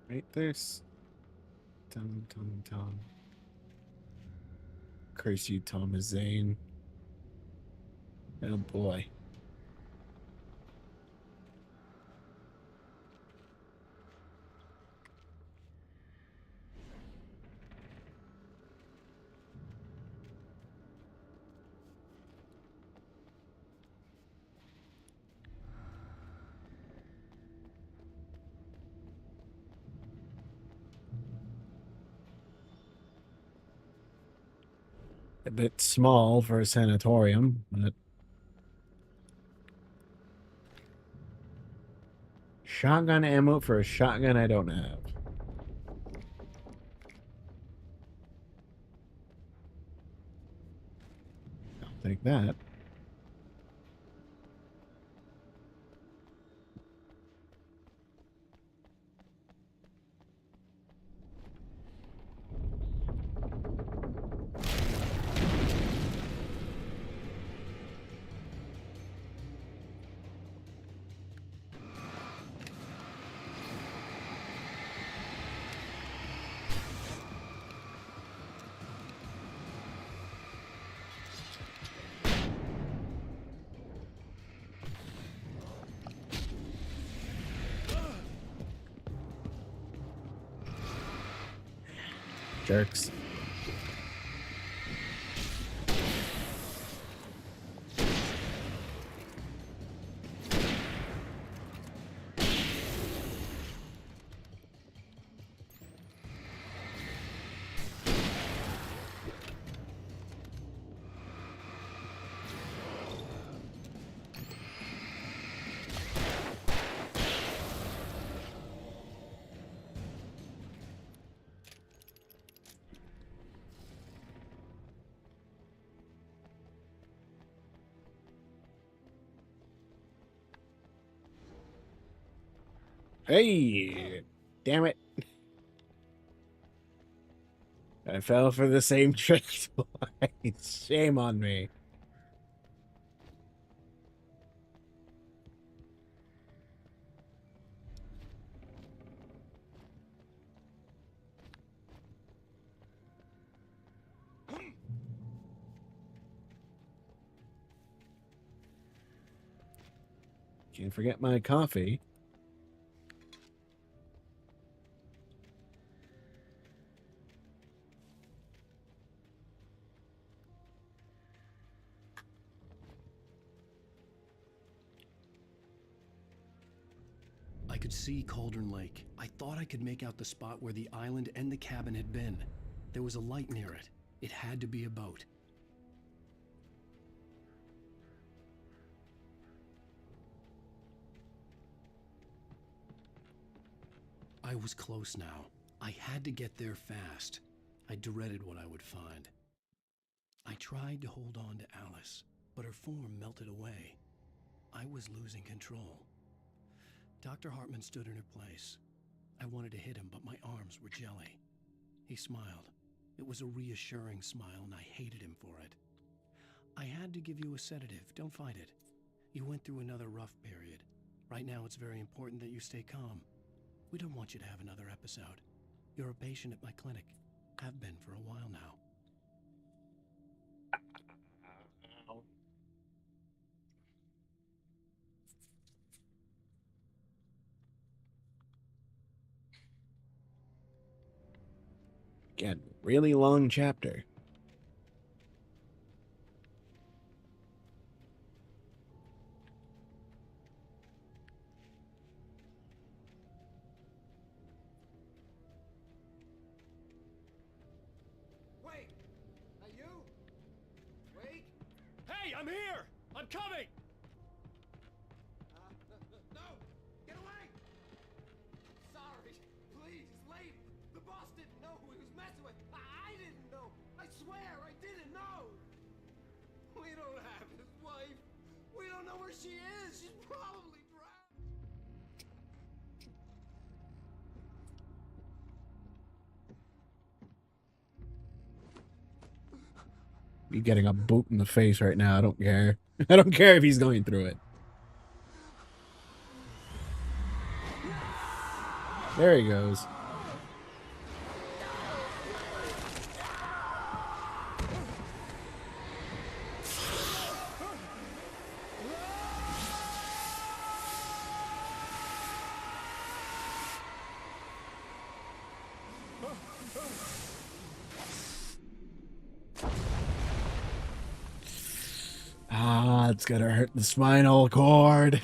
Right there's Tom. Curse you, Thomas Zane. Oh boy. A bit small for a sanatorium, but shotgun ammo for a shotgun I don't have. I'll take that. Jerks. Hey, damn it. I fell for the same trick twice. Shame on me. Can't forget my coffee. I could see Cauldron Lake. I thought I could make out the spot where the island and the cabin had been. There was a light near it. It had to be a boat. I was close now. I had to get there fast. I dreaded what I would find. I tried to hold on to Alice, but her form melted away. I was losing control. Dr. Hartman stood in her place. I wanted to hit him, but my arms were jelly. He smiled. It was a reassuring smile, and I hated him for it. I had to give you a sedative. Don't fight it. You went through another rough period. Right now, it's very important that you stay calm. We don't want you to have another episode. You're a patient at my clinic. Have been for a while now. Again, really long chapter. Wait! Are you? Wait! Hey, I'm here! I'm coming! No! Get away! Sorry. Please, it's late. The boss didn't know who he was she is. She's probably drowned. Be getting a boot in the face right now. I don't care. I don't care if he's going through it. There he goes. Ah, it's gonna hurt the spinal cord.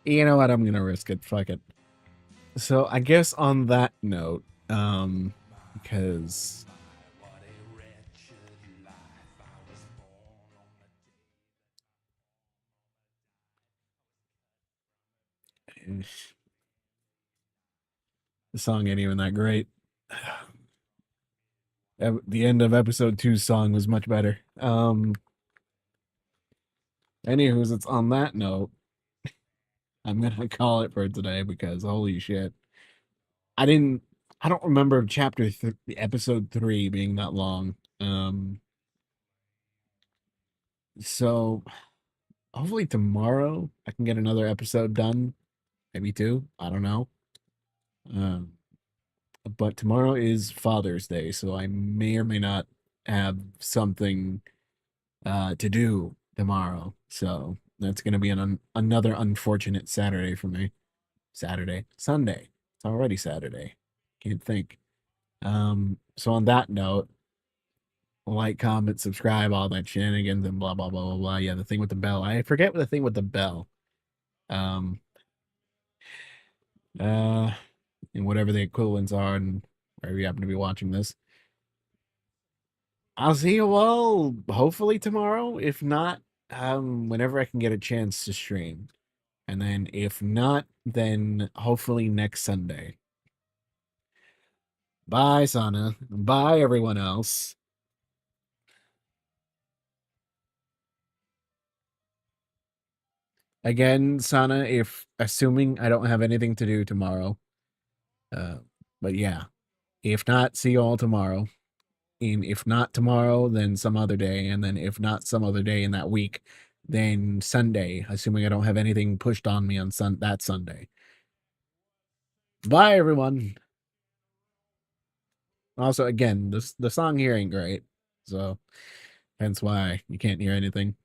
You know what? I'm gonna risk it. Fuck it. So I guess on that note, because the song ain't even that great. The end of episode 2's song was much better. Anywho's, it's on that note. I'm gonna call it for today because holy shit. I don't remember episode 3 being that long. So hopefully tomorrow I can get another episode done. Maybe 2. I don't know. But tomorrow is Father's Day, so I may or may not have something to do tomorrow. So that's going to be another unfortunate Saturday for me. Sunday. It's already Saturday. Can't think. So on that note, like, comment, subscribe, all that shenanigans, and blah blah blah blah blah. Yeah, the thing with the bell. I forget what the thing with the bell. And whatever the equivalents are, and wherever you happen to be watching this. I'll see you all hopefully tomorrow. If not, whenever I can get a chance to stream. And then if not, then hopefully next Sunday. Bye, Sana. Bye, everyone else. Again, Sana, if assuming I don't have anything to do tomorrow. But yeah. If not, see you all tomorrow. And if not tomorrow, then some other day. And then if not some other day in that week, then Sunday, assuming I don't have anything pushed on me on that Sunday. Bye, everyone. Also, again, the song here ain't great. So, hence why you can't hear anything.